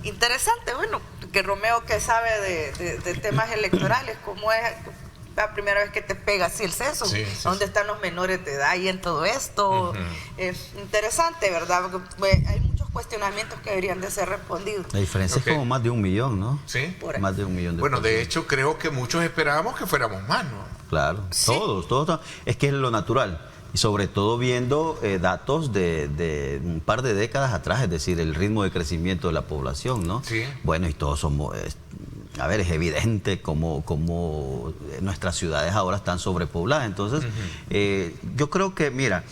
Speaker 2: interesante. Bueno, que Romeo, que sabe de temas electorales, como es la primera vez que te pega así el censo, dónde están los menores de edad y en todo esto. Es interesante, ¿verdad? Porque hay muchos cuestionamientos que deberían de ser respondidos.
Speaker 4: La diferencia es como más de 1 millón, ¿no?
Speaker 1: Sí.
Speaker 4: Más de 1 millón de
Speaker 1: Bueno,
Speaker 4: personas.
Speaker 1: de hecho, creo que muchos esperábamos que fuéramos más, ¿no?
Speaker 4: Claro,
Speaker 2: Sí.
Speaker 4: todos. Es que es lo natural. Y sobre todo viendo datos de un par de décadas atrás, es decir, el ritmo de crecimiento de la población, ¿no?
Speaker 1: Sí.
Speaker 4: Bueno, y todos somos... a ver, es evidente cómo nuestras ciudades ahora están sobrepobladas. Entonces, yo creo que, mira,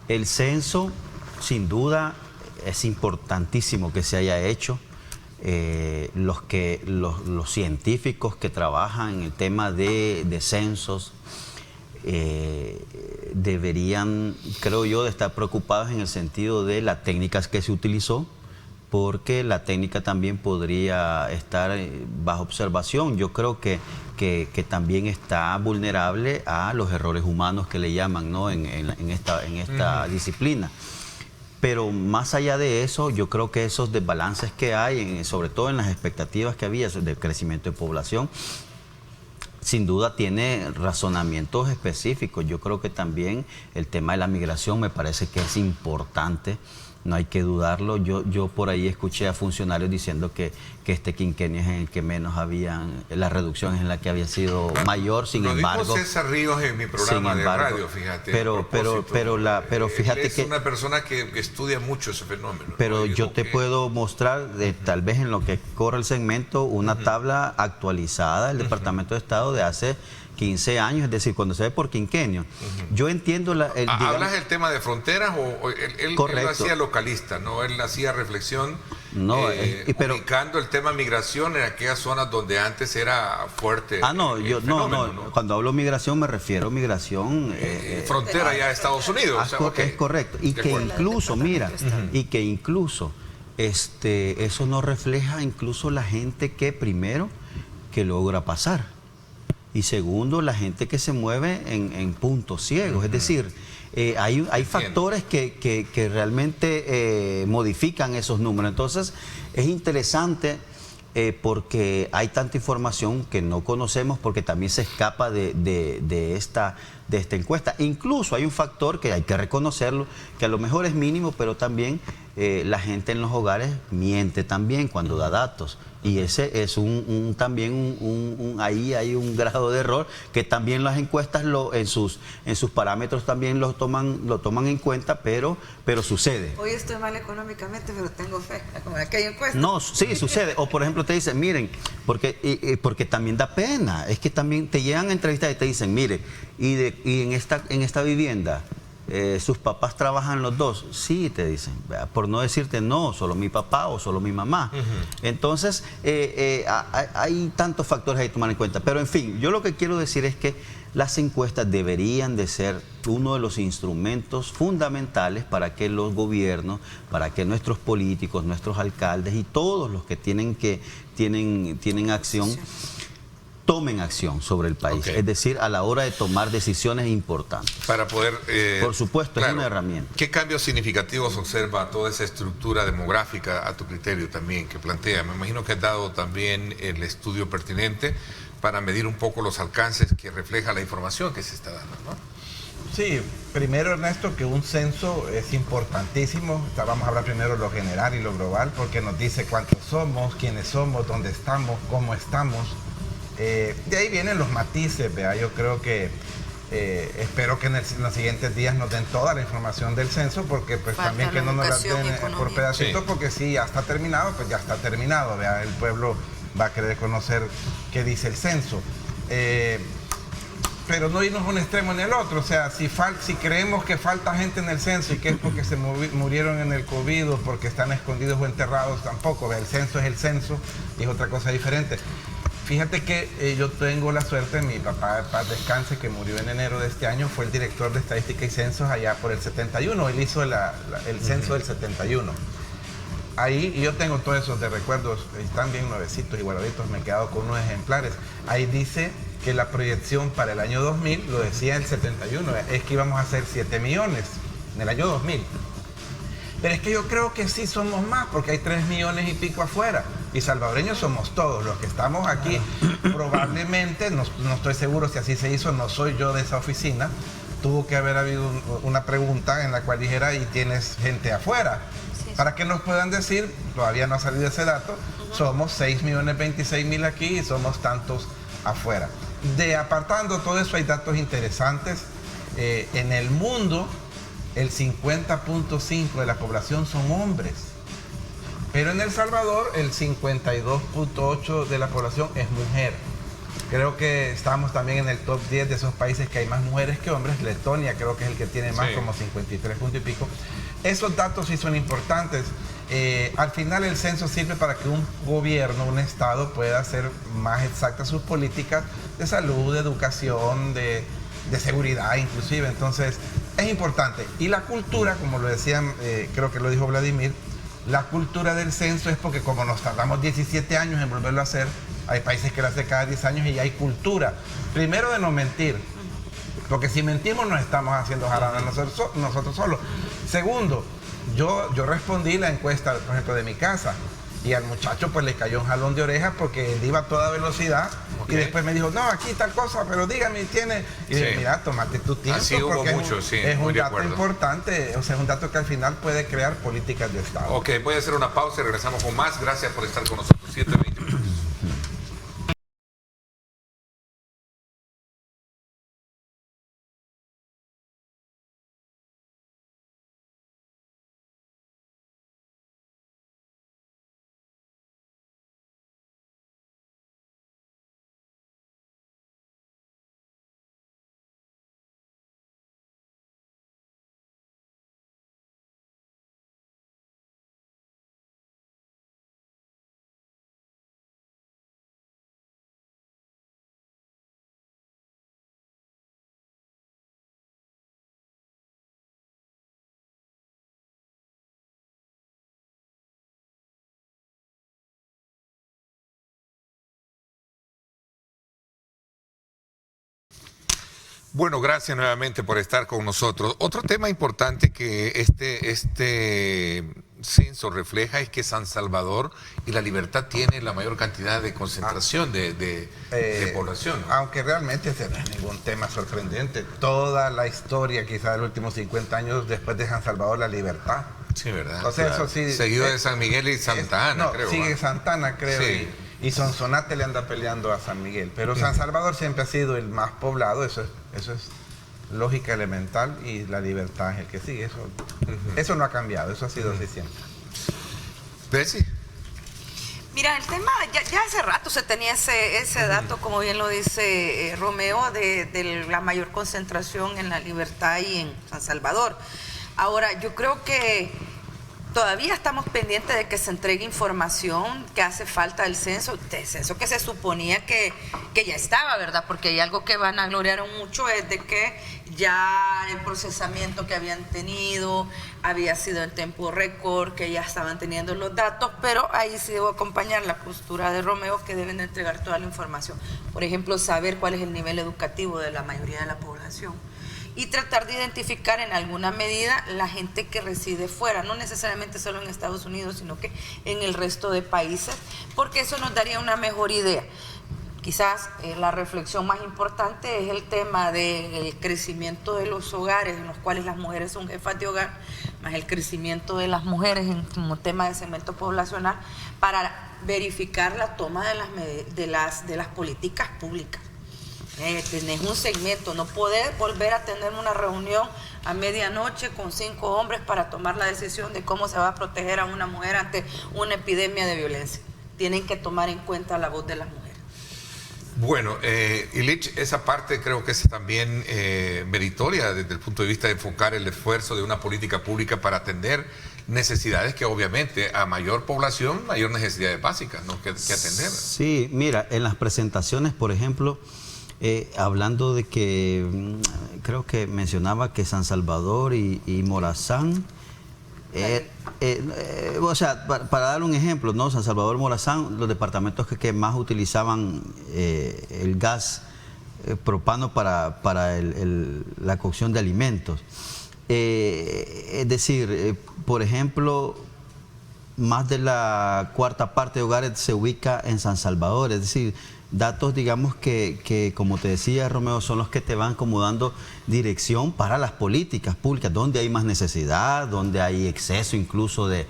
Speaker 4: el censo, sin duda, es importantísimo que se haya hecho. Los científicos que trabajan en el tema de censos deberían, creo yo, de estar preocupados en el sentido de las técnicas que se utilizó, porque la técnica también podría estar bajo observación. Yo creo que también está vulnerable a los errores humanos que le llaman, ¿no? en esta disciplina. Pero más allá de eso, yo creo que esos desbalances que hay, sobre todo en las expectativas que había de crecimiento de población, sin duda tiene razonamientos específicos. Yo creo que también el tema de la migración me parece que es importante, no hay que dudarlo. Yo por ahí escuché a funcionarios diciendo que este quinquenio es en el que menos la reducción es en la que había sido mayor, sin embargo...
Speaker 1: Lo dijo César Ríos en mi programa de radio, fíjate.
Speaker 4: Pero fíjate
Speaker 1: él es
Speaker 4: que...
Speaker 1: una persona que estudia mucho ese fenómeno.
Speaker 4: Pero
Speaker 1: ¿no?
Speaker 4: yo te puedo mostrar, tal vez en lo que corre el segmento, una tabla actualizada del Departamento de Estado de hace 15 años, es decir, cuando se ve por quinquenio. Yo entiendo
Speaker 1: ¿Hablas del tema de fronteras o él lo hacía localista, ¿no? Él hacía reflexión ubicando el tema migración en aquellas zonas donde antes era fuerte.
Speaker 4: Cuando hablo migración me refiero a migración...
Speaker 1: frontera ya de Estados Unidos.
Speaker 4: Es correcto. Y que incluso, mira, eso no refleja incluso la gente que primero que logra pasar. Y segundo, la gente que se mueve en puntos ciegos. Es decir, hay factores que realmente modifican esos números. Entonces, es interesante porque hay tanta información que no conocemos porque también se escapa de esta encuesta. Incluso hay un factor que hay que reconocerlo, que a lo mejor es mínimo, pero también la gente en los hogares miente también cuando da datos. Y ese es ahí hay un grado de error que también las encuestas en sus parámetros también lo toman en cuenta, pero sucede.
Speaker 2: Hoy estoy mal económicamente, pero tengo fe, como aquella encuesta.
Speaker 4: No, sí, sucede. O por ejemplo te dicen, miren, porque también da pena, es que también te llegan a entrevistar y te dicen, mire, y en esta vivienda, ¿sus papás trabajan los dos? Sí, te dicen, por no decirte no, solo mi papá o solo mi mamá. Entonces, hay tantos factores ahí que tomar en cuenta. Pero en fin, yo lo que quiero decir es que las encuestas deberían de ser uno de los instrumentos fundamentales para que los gobiernos, para que nuestros políticos, nuestros alcaldes y todos los que tienen acción, tomen acción sobre el país, es decir, a la hora de tomar decisiones importantes.
Speaker 1: Para poder...
Speaker 4: por supuesto, es una herramienta.
Speaker 1: ¿Qué cambios significativos observa toda esa estructura demográfica a tu criterio también que plantea? Me imagino que has dado también el estudio pertinente para medir un poco los alcances que refleja la información que se está dando, ¿no?
Speaker 3: Sí, primero, Ernesto, que un censo es importantísimo. Vamos a hablar primero de lo general y lo global, porque nos dice cuántos somos, quiénes somos, dónde estamos, cómo estamos. De ahí vienen los matices, ¿vea? Yo creo que espero que en los siguientes días nos den toda la información del censo, porque pues
Speaker 2: falta
Speaker 3: también que no nos la den por pedacitos,
Speaker 1: sí.
Speaker 3: Porque si ya está terminado, pues ya está terminado, ¿vea? El pueblo va a querer conocer qué dice el censo. pero no irnos a un extremo en el otro. O sea, si creemos que falta gente en el censo y que es porque se murieron en el COVID o porque están escondidos o enterrados, tampoco. El censo es el censo y es otra cosa diferente. Fíjate que yo tengo la suerte, mi papá, paz descanse, que murió en enero de este año, fue el director de Estadística y Censos allá por el 71. Él hizo el censo del 71. Ahí, y yo tengo todos esos de recuerdos, están bien nuevecitos y guardaditos, me he quedado con unos ejemplares. Ahí dice que la proyección para el año 2000, lo decía el 71, es que íbamos a hacer 7 millones en el año 2000. Pero es que yo creo que sí somos más, porque hay 3 millones y pico afuera. Y salvadoreños somos todos. Los que estamos aquí, probablemente, no estoy seguro si así se hizo, no soy yo de esa oficina, tuvo que haber habido una pregunta en la cual dijera, ¿y tienes gente afuera? Sí. Para que nos puedan decir, todavía no ha salido ese dato, somos 6.026.000 aquí y somos tantos afuera. Apartando todo eso, hay datos interesantes. En el mundo, el 50.5% de la población son hombres. Pero en El Salvador, el 52.8% de la población es mujer. Creo que estamos también en el top 10 de esos países que hay más mujeres que hombres. Letonia creo que es el que tiene más, sí, como 53 puntos y pico. Esos datos sí son importantes. Al final el censo sirve para que un gobierno, un estado pueda hacer más exactas sus políticas de salud, de educación, de seguridad inclusive. Entonces es importante. Y la cultura, como lo decían, creo que lo dijo Vladimir, la cultura del censo es porque como nos tardamos 17 años en volverlo a hacer, hay países que lo hacen cada 10 años y hay cultura. Primero, de no mentir, porque si mentimos nos estamos haciendo jarana nosotros solos. Segundo, yo respondí la encuesta, por ejemplo, de mi casa, y al muchacho pues le cayó un jalón de orejas porque él iba a toda velocidad, okay, y después me dijo, no, aquí tal cosa, pero dígame, tiene... Y dije, mira, tómate tu tiempo.
Speaker 1: Así hubo
Speaker 3: porque
Speaker 1: mucho, sí,
Speaker 3: es un dato importante, o sea, es un dato que al final puede crear políticas de Estado.
Speaker 1: Ok, voy a hacer una pausa y regresamos con más. Gracias por estar con nosotros. 7:20 minutos. Bueno, gracias nuevamente por estar con nosotros. Otro tema importante que este censo refleja es que San Salvador y La Libertad tienen la mayor cantidad de concentración de población, ¿no?
Speaker 3: Aunque realmente ese no es ningún tema sorprendente. Toda la historia, quizás de los últimos 50 años, después de San Salvador, La Libertad.
Speaker 1: Sí, ¿verdad?
Speaker 3: Entonces, claro, eso sí.
Speaker 1: Seguido de San Miguel y Santa Ana, creo.
Speaker 3: Sigue Santa Ana, creo. Sí. Y Sonsonate le anda peleando a San Miguel. Pero San Salvador siempre ha sido el más poblado, eso es lógica elemental, y La Libertad es el que sigue. Eso no ha cambiado, eso ha sido así siempre.
Speaker 1: ¿Bessy?
Speaker 2: Mira, el tema, ya hace rato se tenía ese dato, como bien lo dice Romeo, de la mayor concentración en La Libertad y en San Salvador. Ahora, yo creo que todavía estamos pendientes de que se entregue información que hace falta del censo que se suponía que ya estaba, ¿verdad? Porque hay algo que vanagloriaron mucho, es de que ya el procesamiento que habían tenido había sido en tiempo récord, que ya estaban teniendo los datos, pero ahí sí debo acompañar la postura de Romeo, que deben de entregar toda la información. Por ejemplo, saber cuál es el nivel educativo de la mayoría de la población. Y tratar de identificar en alguna medida la gente que reside fuera, no necesariamente solo en Estados Unidos, sino que en el resto de países, porque eso nos daría una mejor idea. Quizás la reflexión más importante es el tema del crecimiento de los hogares en los cuales las mujeres son jefas de hogar, más el crecimiento de las mujeres como tema de segmento poblacional, para verificar la toma de las políticas públicas. Tenés un segmento, no podés volver a tener una reunión a medianoche con 5 hombres para tomar la decisión de cómo se va a proteger a una mujer ante una epidemia de violencia. Tienen que tomar en cuenta la voz de las mujeres.
Speaker 1: Bueno, Illich, esa parte creo que es también meritoria desde el punto de vista de enfocar el esfuerzo de una política pública para atender necesidades que obviamente a mayor población, mayor necesidades básicas, ¿no? que atender.
Speaker 4: Sí, mira, en las presentaciones, por ejemplo, hablando de que creo que mencionaba que San Salvador y Morazán, o sea, para dar un ejemplo, ¿no? San Salvador, Morazán, los departamentos que más utilizaban el gas propano para la cocción de alimentos. Es decir, por ejemplo, más de la cuarta parte de hogares se ubica en San Salvador, es decir, datos, digamos, que como te decía, Romeo, son los que te van como dando dirección para las políticas públicas, donde hay más necesidad, donde hay exceso incluso de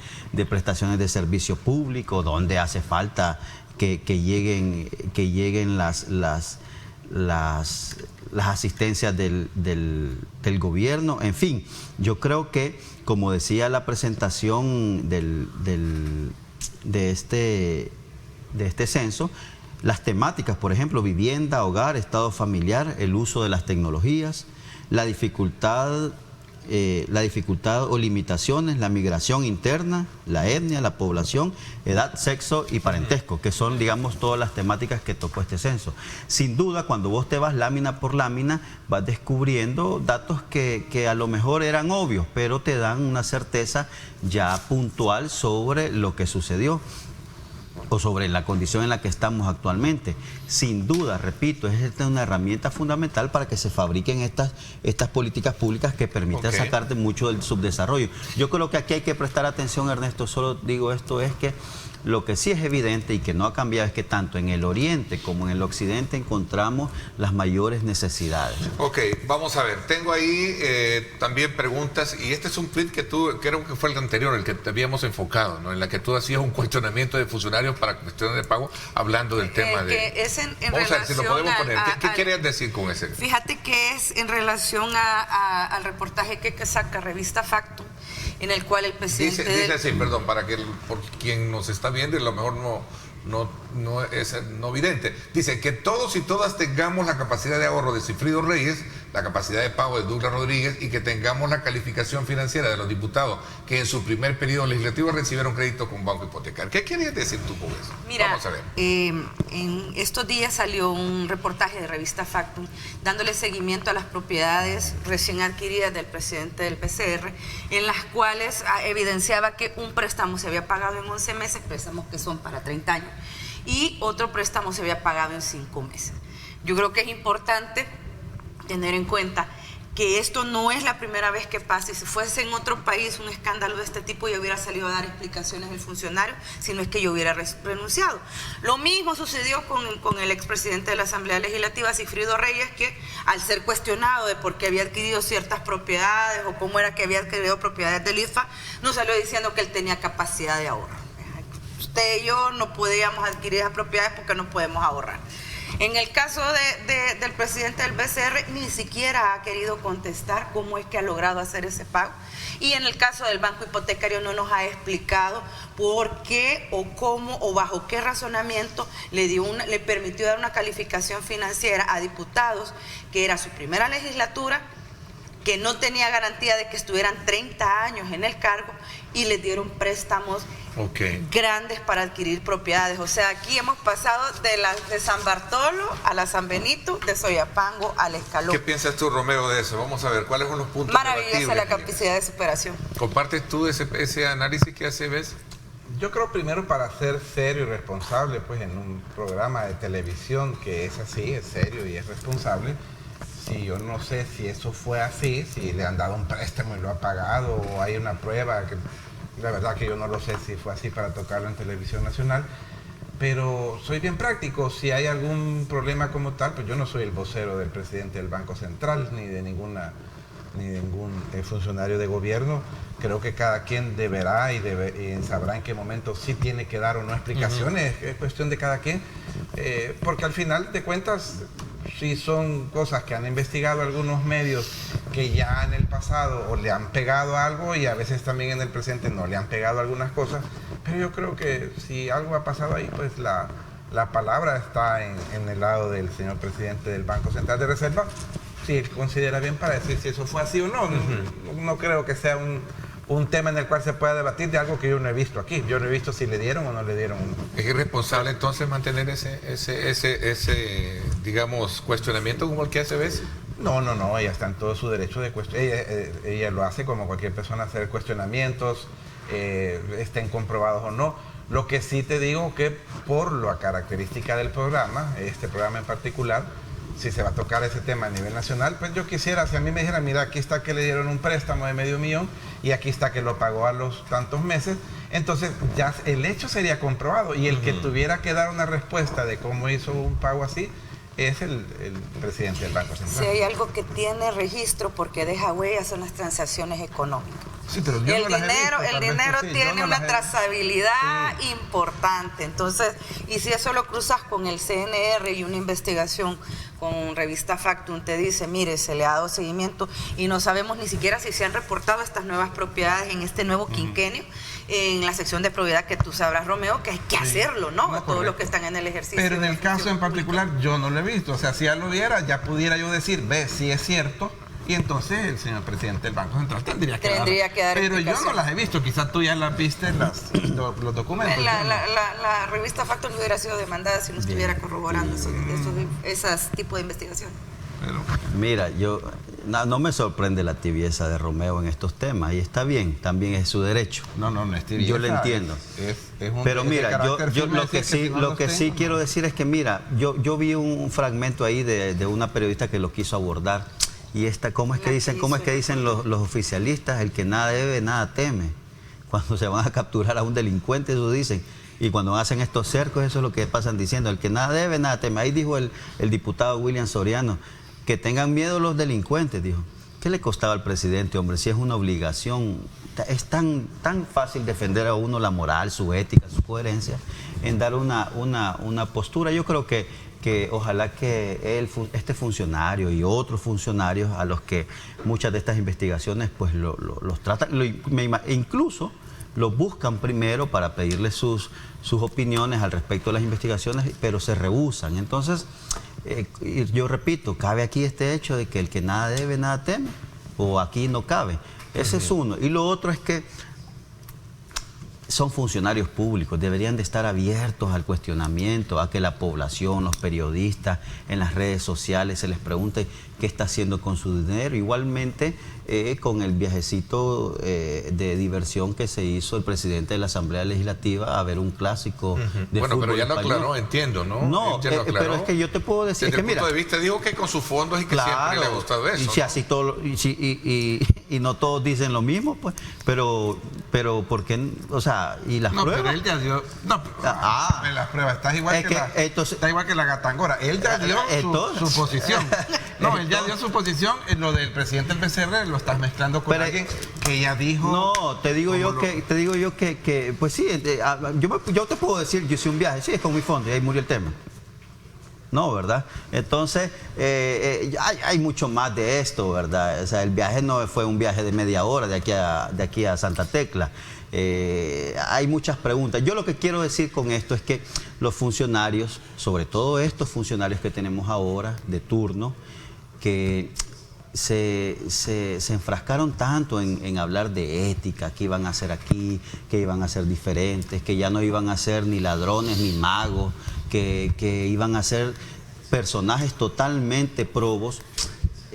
Speaker 4: prestaciones de servicio público, donde hace falta que lleguen las asistencias del gobierno. En fin, yo creo que, como decía la presentación de este censo, las temáticas, por ejemplo, vivienda, hogar, estado familiar, el uso de las tecnologías, la dificultad o limitaciones, la migración interna, la etnia, la población, edad, sexo y parentesco, que son, digamos, todas las temáticas que tocó este censo. Sin duda, cuando vos te vas lámina por lámina, vas descubriendo datos que a lo mejor eran obvios, pero te dan una certeza ya puntual sobre lo que sucedió o sobre la condición en la que estamos actualmente. Sin duda, repito, es una herramienta fundamental para que se fabriquen estas políticas públicas que permitan sacarte mucho del subdesarrollo. Yo creo que aquí hay que prestar atención, Ernesto, solo digo esto, es que lo que sí es evidente y que no ha cambiado es que tanto en el oriente como en el occidente encontramos las mayores necesidades.
Speaker 1: Ok, vamos a ver, tengo ahí también preguntas, y este es un tweet que tú, creo que fue el anterior, el que te habíamos enfocado, ¿no? En la que tú hacías un cuestionamiento de funcionarios para cuestiones de pago, hablando del tema de...
Speaker 2: Es en
Speaker 1: vamos a ver si lo podemos poner. ¿Qué querías decir con ese?
Speaker 2: Fíjate que es en relación al reportaje que saca Revista Factum, en el cual el presidente...
Speaker 1: Dice así, perdón, para que por quien nos está viendo y a lo mejor no es no vidente. Dice que todos y todas tengamos la capacidad de ahorro de Sigfrido Reyes, la capacidad de pago de Douglas Rodríguez, y que tengamos la calificación financiera de los diputados que en su primer periodo legislativo recibieron crédito con banco hipotecario. ¿Qué querías decir tú con eso?
Speaker 2: Mira,
Speaker 1: vamos a ver.
Speaker 2: En estos días salió un reportaje de Revista Factum dándole seguimiento a las propiedades recién adquiridas del presidente del PCR, en las cuales evidenciaba que un préstamo se había pagado en 11 meses, préstamos que son para 30 años, y otro préstamo se había pagado en 5 meses. Yo creo que es importante tener en cuenta que esto no es la primera vez que pasa, y si fuese en otro país un escándalo de este tipo, yo hubiera salido a dar explicaciones el funcionario, si no es que yo hubiera renunciado. Lo mismo sucedió con el expresidente de la Asamblea Legislativa, Sigfrido Reyes, que al ser cuestionado de por qué había adquirido ciertas propiedades o cómo era que había adquirido propiedades del IFA, nos salió diciendo que él tenía capacidad de ahorro. Usted y yo no podíamos adquirir esas propiedades porque no podemos ahorrar. En el caso del presidente del BCR, ni siquiera ha querido contestar cómo es que ha logrado hacer ese pago. Y en el caso del banco hipotecario no nos ha explicado por qué o cómo o bajo qué razonamiento le permitió dar una calificación financiera a diputados que era su primera legislatura, que no tenía garantía de que estuvieran 30 años en el cargo, y les dieron préstamos grandes para adquirir propiedades. O sea, aquí hemos pasado de San Bartolo a la San Benito, de Soyapango al Escalón.
Speaker 1: ¿Qué piensas tú, Romeo, de eso? Vamos a ver, ¿cuáles son los puntos
Speaker 2: maravillosa la capacidad de superación.
Speaker 1: ¿Compartes tú ese análisis que hace ves?
Speaker 3: Yo creo, primero, para ser serio y responsable, pues en un programa de televisión que es así, es serio y es responsable, si yo no sé si eso fue así, si le han dado un préstamo y lo ha pagado, o hay una prueba, que la verdad que yo no lo sé si fue así para tocarlo en Televisión Nacional, pero soy bien práctico. Si hay algún problema como tal, pues yo no soy el vocero del presidente del Banco Central, ni de ningún funcionario de gobierno. Creo que cada quien deberá y sabrá en qué momento sí tiene que dar o no explicaciones. Es cuestión de cada quien, porque al final de cuentas, sí son cosas que han investigado algunos medios que ya en el pasado o le han pegado algo, y a veces también en el presente no le han pegado algunas cosas, pero yo creo que si algo ha pasado ahí, pues la la palabra está en el lado del señor presidente del Banco Central de Reserva, si él considera bien para decir si eso fue así o no. No creo que sea un tema en el cual se pueda debatir de algo que yo no he visto aquí. Yo no he visto si le dieron o no le dieron.
Speaker 1: ¿Es irresponsable entonces mantener ese digamos, cuestionamiento como el que hace veces?
Speaker 3: No, ella está en todo su derecho de cuestionar. Ella lo hace como cualquier persona, hacer cuestionamientos, estén comprobados o no. Lo que sí te digo que por la característica del programa, este programa en particular, si se va a tocar ese tema a nivel nacional, pues yo quisiera, si a mí me dijeran, mira, aquí está que le dieron un préstamo de $500,000 y aquí está que lo pagó a los tantos meses, entonces ya el hecho sería comprobado y el que tuviera que dar una respuesta de cómo hizo un pago así es el presidente del Banco Central.
Speaker 2: Si hay algo que tiene registro porque deja huellas son las transacciones económicas.
Speaker 3: Sí, pero yo
Speaker 2: el dinero tiene una trazabilidad importante. Entonces, y si eso lo cruzas con el CNR y una investigación con revista Factum te dice, mire, se le ha dado seguimiento y no sabemos ni siquiera si se han reportado estas nuevas propiedades en este nuevo quinquenio, en la sección de propiedad que tú sabrás, Romeo, que hay que hacerlo, ¿no? Todos los que están en el ejercicio.
Speaker 3: Pero en el caso en particular yo no lo he visto. O sea, si ya lo viera, ya pudiera yo decir, ve, si es cierto. Y entonces el señor presidente del Banco Central tendría que dar. Pero yo no las he visto, quizás tú ya las viste los documentos.
Speaker 2: La revista Factum no hubiera sido demandada si no estuviera corroborando esos tipos de investigaciones.
Speaker 4: Mira, no me sorprende la tibieza de Romeo en estos temas, y está bien, también es su derecho.
Speaker 3: No es tibieza.
Speaker 4: Yo lo entiendo. Pero mira, yo lo que sí quiero decir es que, mira, yo vi un fragmento ahí de una periodista que lo quiso abordar. Y ¿cómo es que dicen los oficialistas? El que nada debe, nada teme. Cuando se van a capturar a un delincuente, eso dicen. Y cuando hacen estos cercos, eso es lo que pasan diciendo. El que nada debe, nada teme. Ahí dijo el diputado William Soriano, que tengan miedo los delincuentes, dijo. ¿Qué le costaba al presidente, hombre? Si es una obligación, es tan fácil defender a uno la moral, su ética, su coherencia, en dar una postura. Yo creo que ojalá que este funcionario y otros funcionarios a los que muchas de estas investigaciones pues los tratan, incluso los buscan primero para pedirles sus opiniones al respecto de las investigaciones, pero se rehúsan. Entonces, yo repito, cabe aquí este hecho de que el que nada debe, nada teme, o aquí no cabe. Ese es uno. Y lo otro es que son funcionarios públicos, deberían de estar abiertos al cuestionamiento, a que la población, los periodistas, en las redes sociales se les pregunte qué está haciendo con su dinero. Igualmente con el viajecito de diversión que se hizo el presidente de la Asamblea Legislativa a ver un clásico de fútbol
Speaker 1: pero ya lo
Speaker 4: español.
Speaker 1: Aclaró, entiendo, ¿no?
Speaker 4: No, pero es que yo te puedo decir
Speaker 1: desde
Speaker 4: que
Speaker 1: el punto de vista dijo que con sus fondos y que siempre le ha gustado eso.
Speaker 4: Y si así todo, y no todos dicen lo mismo, pues, pero ¿por qué? O sea, y las pruebas.
Speaker 3: Pero él ya dio. Las pruebas. Está igual que la gatangora. Él ya dio su posición. No, él ya dio su posición. En lo del presidente del PCR lo estás mezclando con alguien que ya dijo.
Speaker 4: No, te digo yo que pues sí, yo te puedo decir, yo hice un viaje, sí, es con mi fondo y ahí murió el tema. No, ¿verdad? Entonces, hay mucho más de esto, ¿verdad? O sea, el viaje no fue un viaje de media hora de aquí a Santa Tecla. Hay muchas preguntas. Yo lo que quiero decir con esto es que los funcionarios, sobre todo estos funcionarios que tenemos ahora de turno, que se enfrascaron tanto en hablar de ética, qué iban a hacer aquí, que iban a ser diferentes, que ya no iban a ser ni ladrones ni magos, que iban a ser personajes totalmente probos,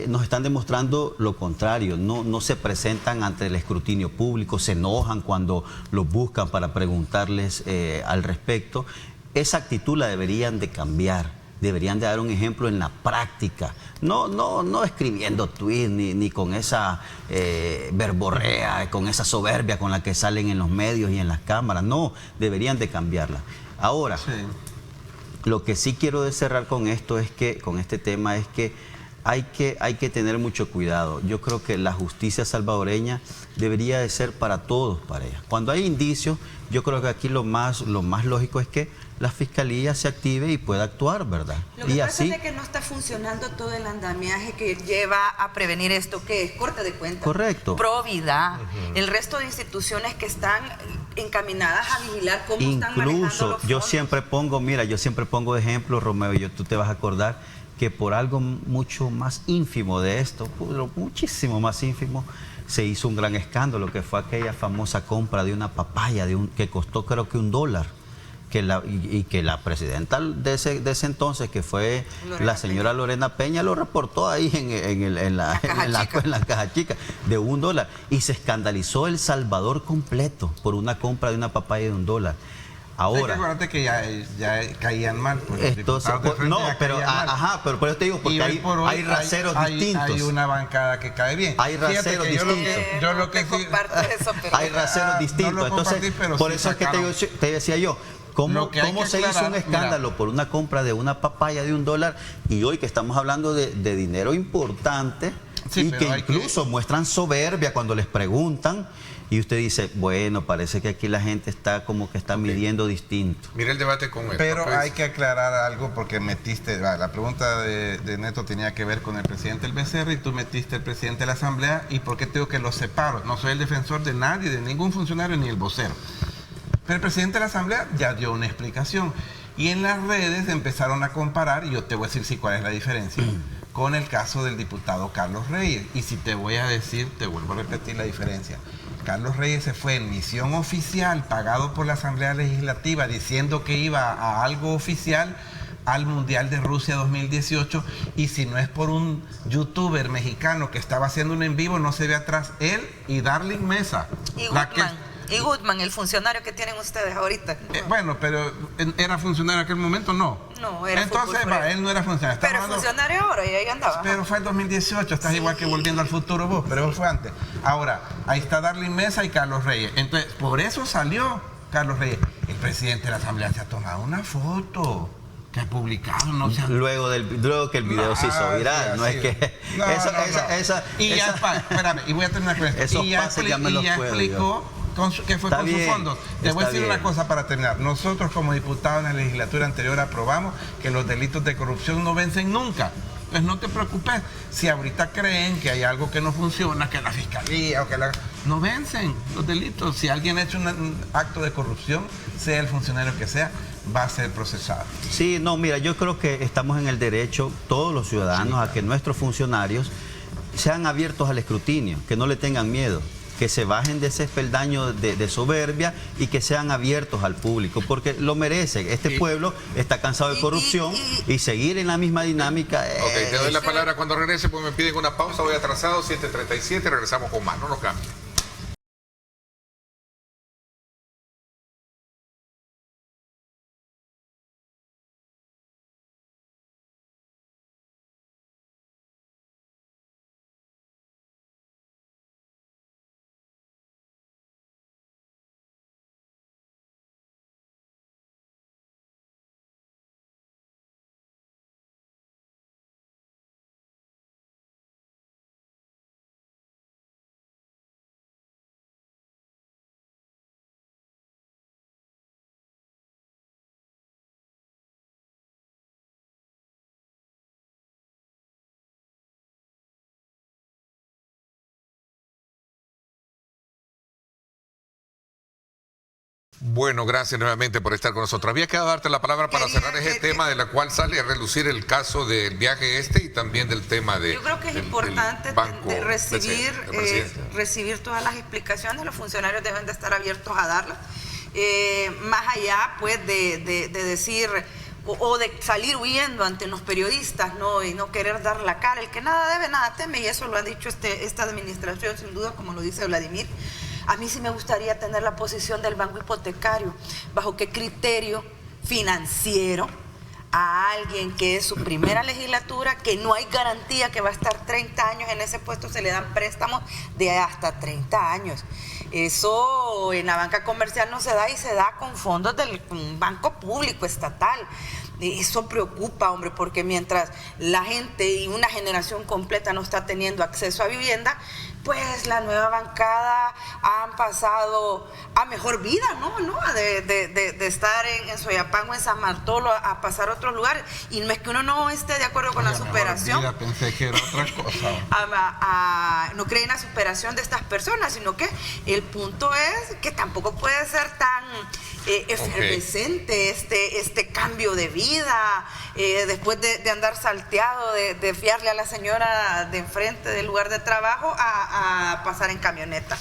Speaker 4: nos están demostrando lo contrario. No se presentan ante el escrutinio público, se enojan cuando los buscan para preguntarles al respecto. Esa actitud la deberían de cambiar. Deberían de dar un ejemplo en la práctica, no escribiendo tweets ni con esa verborrea, con esa soberbia con la que salen en los medios y en las cámaras. No, deberían de cambiarla. Ahora, lo que sí quiero cerrar con esto es que, con este tema, es que hay que tener mucho cuidado. Yo creo que la justicia salvadoreña debería de ser para todos pareja. Cuando hay indicios, yo creo que aquí lo más lógico es que la fiscalía se active y pueda actuar, ¿verdad?
Speaker 2: Lo que pasa es que no está funcionando todo el andamiaje que lleva a prevenir esto, que es corte de cuentas.
Speaker 4: Correcto.
Speaker 2: Probidad. El resto de instituciones que están encaminadas a vigilar cómo están manejando los fondos.
Speaker 4: Yo siempre pongo de ejemplo, Romeo, tú te vas a acordar que por algo mucho más ínfimo de esto, muchísimo más ínfimo, se hizo un gran escándalo, que fue aquella famosa compra de una papaya que costó creo que $1. Que la presidenta de ese entonces, que fue la señora Lorena Peña, lo reportó ahí en la caja chica, de $1. Y se escandalizó El Salvador completo por una compra de una papaya de $1. Ahora,
Speaker 3: acuérdate que ya caían mal. Pues,
Speaker 4: pero por eso te digo, porque hay raseros distintos.
Speaker 3: Hay una bancada que cae bien.
Speaker 4: Hay raseros distintos.
Speaker 2: Yo lo que comparto eso, pero
Speaker 4: hay raseros distintos.
Speaker 3: No
Speaker 4: entonces, por eso es que te decía yo, ¿cómo se hizo un escándalo por una compra de una papaya de $1? Y hoy que estamos hablando de dinero importante, y que incluso muestran soberbia cuando les preguntan, y usted dice, bueno, parece que aquí la gente está como que está midiendo distinto.
Speaker 1: Mira el debate con él.
Speaker 3: Pero hay que aclarar algo porque la pregunta de Neto tenía que ver con el presidente del BCR y tú metiste el presidente de la Asamblea. ¿Y por qué tengo que los separo? No soy el defensor de nadie, de ningún funcionario ni el vocero. Pero el presidente de la Asamblea ya dio una explicación. Y en las redes empezaron a comparar, y yo te voy a decir cuál es la diferencia, con el caso del diputado Carlos Reyes. Y si te voy a decir, te vuelvo a repetir la diferencia. Carlos Reyes se fue en misión oficial, pagado por la Asamblea Legislativa, diciendo que iba a algo oficial al Mundial de Rusia 2018, y si no es por un youtuber mexicano que estaba haciendo un en vivo, no se ve atrás él y Darling Mesa.
Speaker 2: Y Goodman, el funcionario que tienen ustedes ahorita.
Speaker 3: Bueno, pero ¿era funcionario en aquel momento? No.
Speaker 2: No, era
Speaker 3: entonces, él no era funcionario.
Speaker 2: Pero funcionario ahora, y ahí andaba.
Speaker 3: Pero fue el 2018, estás igual que Volviendo al Futuro vos, pero fue antes. Ahora, ahí está Darling Mesa y Carlos Reyes. Entonces, por eso salió Carlos Reyes. El presidente de la Asamblea se ha tomado una foto que ha publicado, no sé.
Speaker 4: Luego que el video se hizo viral, no es que...
Speaker 3: Espérame, y voy a terminar con esto. Y ya explicó que fue con sus fondos. Te voy a decir una cosa para terminar. Nosotros como diputados en la legislatura anterior aprobamos que los delitos de corrupción no vencen nunca. Pues no te preocupes. Si ahorita creen que hay algo que no funciona, que la fiscalía o que no vencen los delitos. Si alguien ha hecho un acto de corrupción, sea el funcionario que sea, va a ser procesado.
Speaker 4: Sí, no, mira, yo creo que estamos en el derecho, todos los ciudadanos, a que nuestros funcionarios sean abiertos al escrutinio, que no le tengan miedo, que se bajen de ese peldaño de soberbia y que sean abiertos al público, porque lo merecen. Este pueblo está cansado de corrupción y seguir en la misma dinámica.
Speaker 1: Ok, te doy la palabra cuando regrese, pues me piden una pausa, voy atrasado, 7:37, regresamos con más, no nos cambien. Bueno, gracias nuevamente por estar con nosotros. Había quedado darte la palabra para cerrar ese tema de la cual sale a relucir el caso del viaje y también del tema de...
Speaker 2: Yo creo que es importante recibir todas las explicaciones. Los funcionarios deben de estar abiertos a darlas. Más allá, pues, de decir o de salir huyendo ante los periodistas, ¿no? Y no querer dar la cara. El que nada debe, nada teme, y eso lo ha dicho esta administración, sin duda, como lo dice Vladimir. A mí sí me gustaría tener la posición del banco hipotecario. ¿Bajo qué criterio financiero a alguien que es su primera legislatura, que no hay garantía que va a estar 30 años en ese puesto, se le dan préstamos de hasta 30 años? Eso en la banca comercial no se da, y se da con fondos del banco público estatal. Eso preocupa, hombre, porque mientras la gente y una generación completa no está teniendo acceso a vivienda, pues la nueva bancada han pasado a mejor vida, ¿no? De estar en Soyapango, en San Bartolo, a pasar a otros lugares. Y no es que uno no esté de acuerdo con la superación.
Speaker 3: Vida, pensé que era otra cosa.
Speaker 2: No cree en la superación de estas personas, sino que el punto es que tampoco puede ser tan efervescente este cambio de vida, después de andar salteado, de fiarle a la señora de enfrente del lugar de trabajo a pasar en camioneta.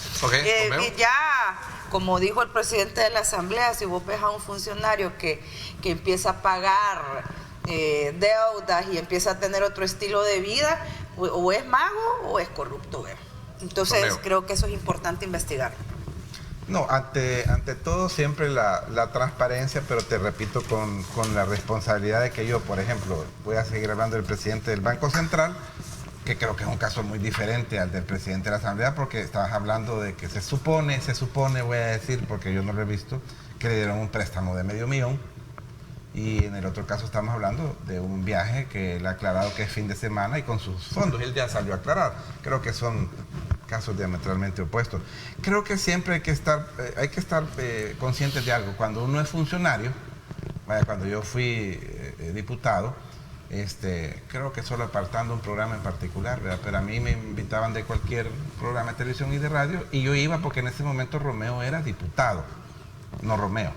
Speaker 2: Ya, como dijo el presidente de la Asamblea, si vos ves a un funcionario que empieza a pagar deudas y empieza a tener otro estilo de vida, o es mago o es corrupto. Entonces creo que eso es importante investigar.
Speaker 3: No, ante todo siempre la transparencia, pero te repito con la responsabilidad de que yo, por ejemplo, voy a seguir hablando del presidente del Banco Central, que creo que es un caso muy diferente al del presidente de la Asamblea, porque estabas hablando de que se supone, voy a decir, porque yo no lo he visto, que le dieron un préstamo de $500,000, y en el otro caso estamos hablando de un viaje que él ha aclarado que es fin de semana y con sus fondos, él ya salió a aclarar. Creo que son casos diametralmente opuestos. Creo que siempre hay que estar conscientes de algo. Cuando uno es funcionario, cuando yo fui diputado, creo que solo apartando un programa en particular, ¿verdad? Pero a mí me invitaban de cualquier programa de televisión y de radio, y yo iba porque en ese momento Romeo era diputado, no Romeo.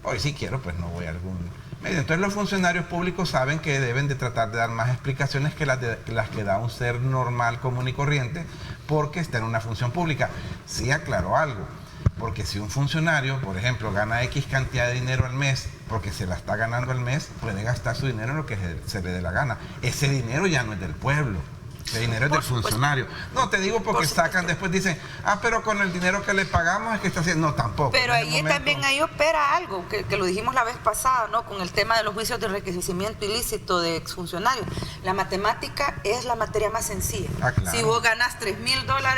Speaker 3: Hoy si quiero, pues no voy a algún medio. Entonces los funcionarios públicos saben que deben de tratar de dar más explicaciones que las que da un ser normal, común y corriente, porque está en una función pública. Sí aclaró algo, porque si un funcionario, por ejemplo, gana X cantidad de dinero al mes, porque se la está ganando al mes, puede gastar su dinero en lo que se le dé la gana. Ese dinero ya no es del pueblo. Ese dinero es del funcionario. No, te digo porque sacan, después dicen, pero con el dinero que le pagamos es que está haciendo. No, tampoco.
Speaker 2: Pero ahí también opera algo, que lo dijimos la vez pasada, ¿no? Con el tema de los juicios de enriquecimiento ilícito de exfuncionarios. La matemática es la materia más sencilla.
Speaker 3: Claro.
Speaker 2: Si vos ganas $3,000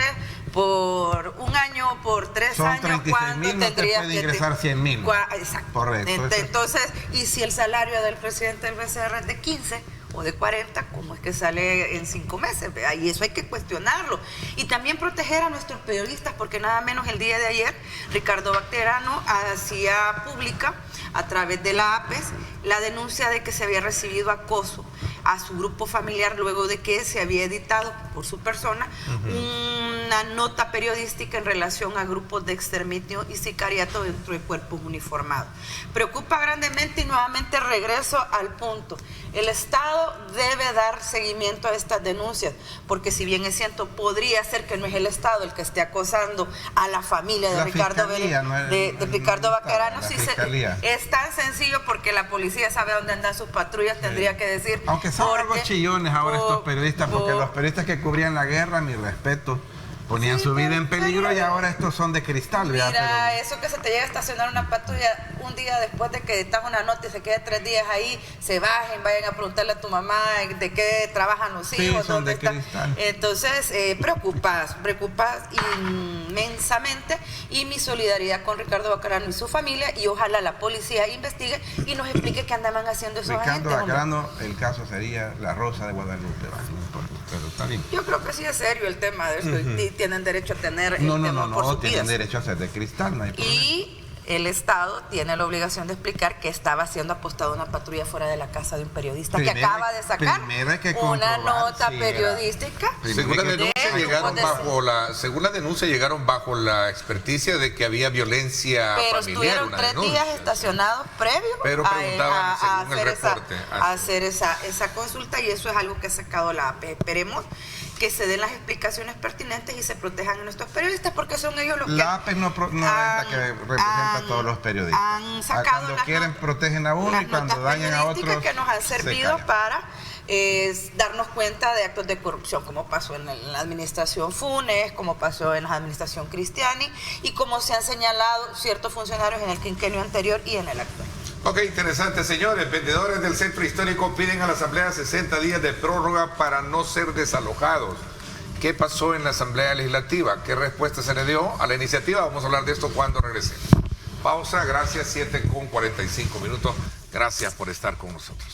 Speaker 2: por un año, por 3
Speaker 3: son
Speaker 2: años, ¿cuánto
Speaker 3: no
Speaker 2: tendrías
Speaker 3: te puede ingresar 100,000.
Speaker 2: Exacto.
Speaker 3: Correcto.
Speaker 2: Entonces, y si el salario del presidente del BCR es de 15 o de 40, ¿cómo es que sale en 5 meses? Y eso hay que cuestionarlo. Y también proteger a nuestros periodistas, porque nada menos el día de ayer, Ricardo Bacterano hacía pública, a través de la APES, la denuncia de que se había recibido acoso a su grupo familiar luego de que se había editado por su persona una nota periodística en relación a grupos de exterminio y sicariato dentro de cuerpos uniformados. Preocupa grandemente, y nuevamente regreso al punto. El Estado debe dar seguimiento a estas denuncias, porque si bien es cierto, podría ser que no es el Estado el que esté acosando a la familia de Ricardo Bacterano. Es tan sencillo, porque la policía sabe dónde andan sus patrullas, tendría que decir.
Speaker 3: Aunque son algo chillones ahora estos periodistas, porque los periodistas que cubrían la guerra, mi respeto, ponían su vida en peligro, y ahora estos son de cristal.
Speaker 2: Mira, eso que se te llega a estacionar una patrulla un día después de que estás una nota y se quede 3 días ahí, se bajen, vayan a preguntarle a tu mamá de qué trabajan los hijos,
Speaker 3: son
Speaker 2: dónde
Speaker 3: de
Speaker 2: están.
Speaker 3: Cristal.
Speaker 2: Entonces, preocupas inmensamente, y mi solidaridad con Ricardo Bacterano y su familia, y ojalá la policía investigue y nos explique qué andaban haciendo esos agentes.
Speaker 3: Ricardo Bacterano, el caso sería la Rosa de Guadalupe, no importa, pero está bien.
Speaker 2: Yo creo que sí es serio el tema de eso, y tienen derecho a tener
Speaker 3: no, tienen derecho a ser de cristal, no hay problema.
Speaker 2: Y el Estado tiene la obligación de explicar que estaba siendo apostada una patrulla fuera de la casa de un periodista que acaba de sacar una nota periodística.
Speaker 1: Según la denuncia llegaron bajo la experticia de que había violencia
Speaker 2: pero
Speaker 1: familiar.
Speaker 2: Estuvieron 3 días estacionados previos a hacer esa consulta, y eso es algo que ha sacado la AP. Esperemos que se den las explicaciones pertinentes y se protejan a nuestros periodistas, porque son ellos los que...
Speaker 3: La APES no es la que representa a todos los periodistas.
Speaker 2: Han sacado
Speaker 3: cuando quieren protegen a uno, y cuando dañan a otros
Speaker 2: que nos han servido para darnos cuenta de actos de corrupción, como pasó en la administración Funes, como pasó en la administración Cristiani, y como se han señalado ciertos funcionarios en el quinquenio anterior y en el actual.
Speaker 1: Ok, interesante, señores. Vendedores del Centro Histórico piden a la Asamblea 60 días de prórroga para no ser desalojados. ¿Qué pasó en la Asamblea Legislativa? ¿Qué respuesta se le dio a la iniciativa? Vamos a hablar de esto cuando regresemos. Pausa, gracias, 7:45. Gracias por estar con nosotros.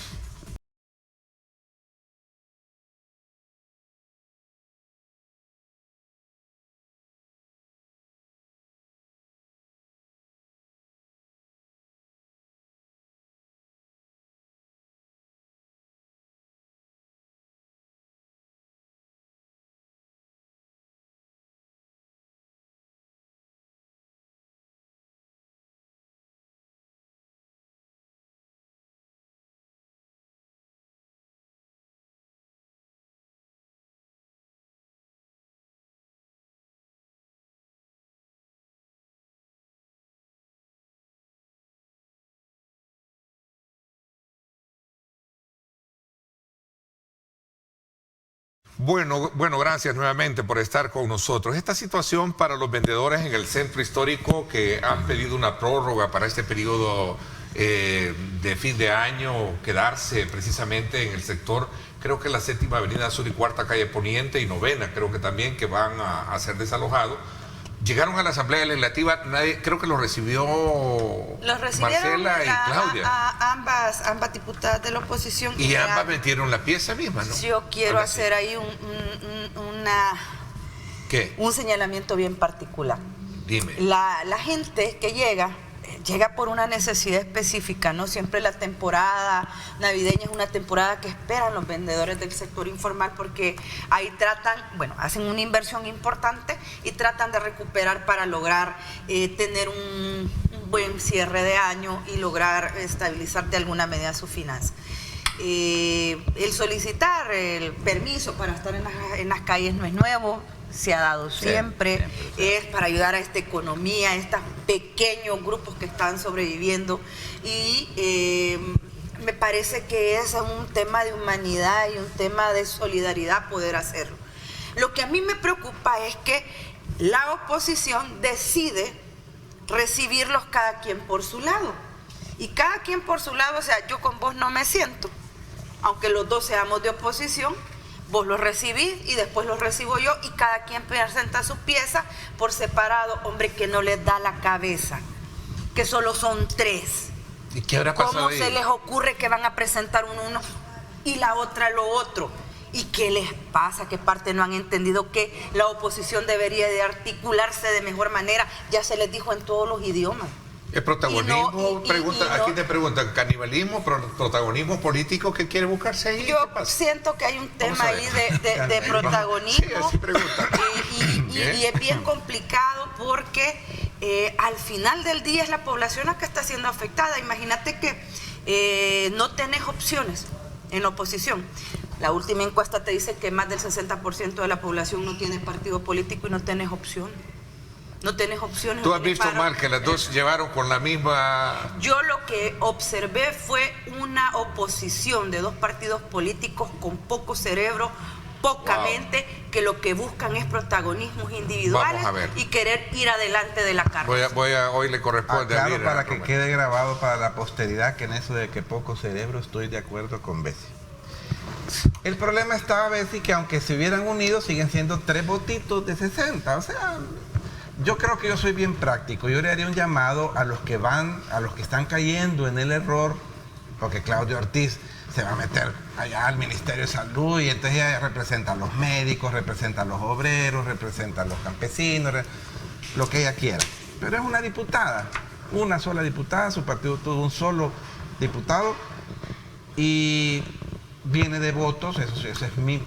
Speaker 1: Bueno, gracias nuevamente por estar con nosotros. Esta situación para los vendedores en el centro histórico que han pedido una prórroga para este periodo de fin de año, quedarse precisamente en el sector, creo que la 7ª Avenida Sur y 4ª Calle Poniente y 9ª, creo que también que van a ser desalojados. Llegaron a la Asamblea Legislativa, creo que los recibieron Marcela y Claudia.
Speaker 2: A ambas diputadas de la oposición.
Speaker 1: Y ambas metieron la pieza misma, ¿no?
Speaker 2: Yo quiero hacer ahí un señalamiento bien particular.
Speaker 1: Dime.
Speaker 2: La gente que llega por una necesidad específica, ¿no? Siempre la temporada navideña es una temporada que esperan los vendedores del sector informal porque ahí hacen una inversión importante y tratan de recuperar para lograr tener un buen cierre de año y lograr estabilizar de alguna medida su finanza. El solicitar el permiso para estar en las calles no es nuevo, se ha dado siempre, es para ayudar a esta economía, a estos pequeños grupos que están sobreviviendo y me parece que es un tema de humanidad y un tema de solidaridad poder hacerlo. Lo que a mí me preocupa es que la oposición decide recibirlos cada quien por su lado y cada quien por su lado, o sea, yo con vos no me siento, aunque los dos seamos de oposición. Vos los recibís y después los recibo yo y cada quien presenta su pieza por separado. Hombre, que no les da la cabeza, que solo son 3.
Speaker 1: ¿Y qué habrá pasado
Speaker 2: ¿Cómo
Speaker 1: ahí?
Speaker 2: se les ocurre que van a presentar uno y la otra lo otro? ¿Y qué les pasa? ¿Qué parte no han entendido que la oposición debería de articularse de mejor manera? Ya se les dijo en todos los idiomas.
Speaker 1: El protagonismo, aquí te preguntan, canibalismo, protagonismo político, ¿qué quiere buscarse ahí?
Speaker 2: Yo siento que hay un tema ahí de protagonismo y es bien complicado porque al final del día es la población la que está siendo afectada. Imagínate que no tenés opciones en la oposición. La última encuesta te dice que más del 60% de la población no tiene partido político y no tenés opciones. No tenés opciones.
Speaker 1: ¿Tú has visto, Mar, que las dos llevaron con la misma...?
Speaker 2: Yo lo que observé fue una oposición de dos partidos políticos con poco cerebro, poca mente, que lo que buscan es protagonismos individuales y querer ir adelante de la carrera.
Speaker 1: Hoy le corresponde a
Speaker 3: Claro, para que quede grabado para la posteridad que en eso de que poco cerebro estoy de acuerdo con Bessie. El problema está, Bessie, que aunque se hubieran unido, siguen siendo 3 votitos de 60, o sea... Yo creo que yo soy bien práctico. Yo le haría un llamado a los que están cayendo en el error, porque Claudia Ortiz se va a meter allá al Ministerio de Salud y entonces ella representa a los médicos, representa a los obreros, representa a los campesinos, lo que ella quiera. Pero es una diputada, una sola diputada, su partido tuvo un solo diputado y viene de votos, eso es mi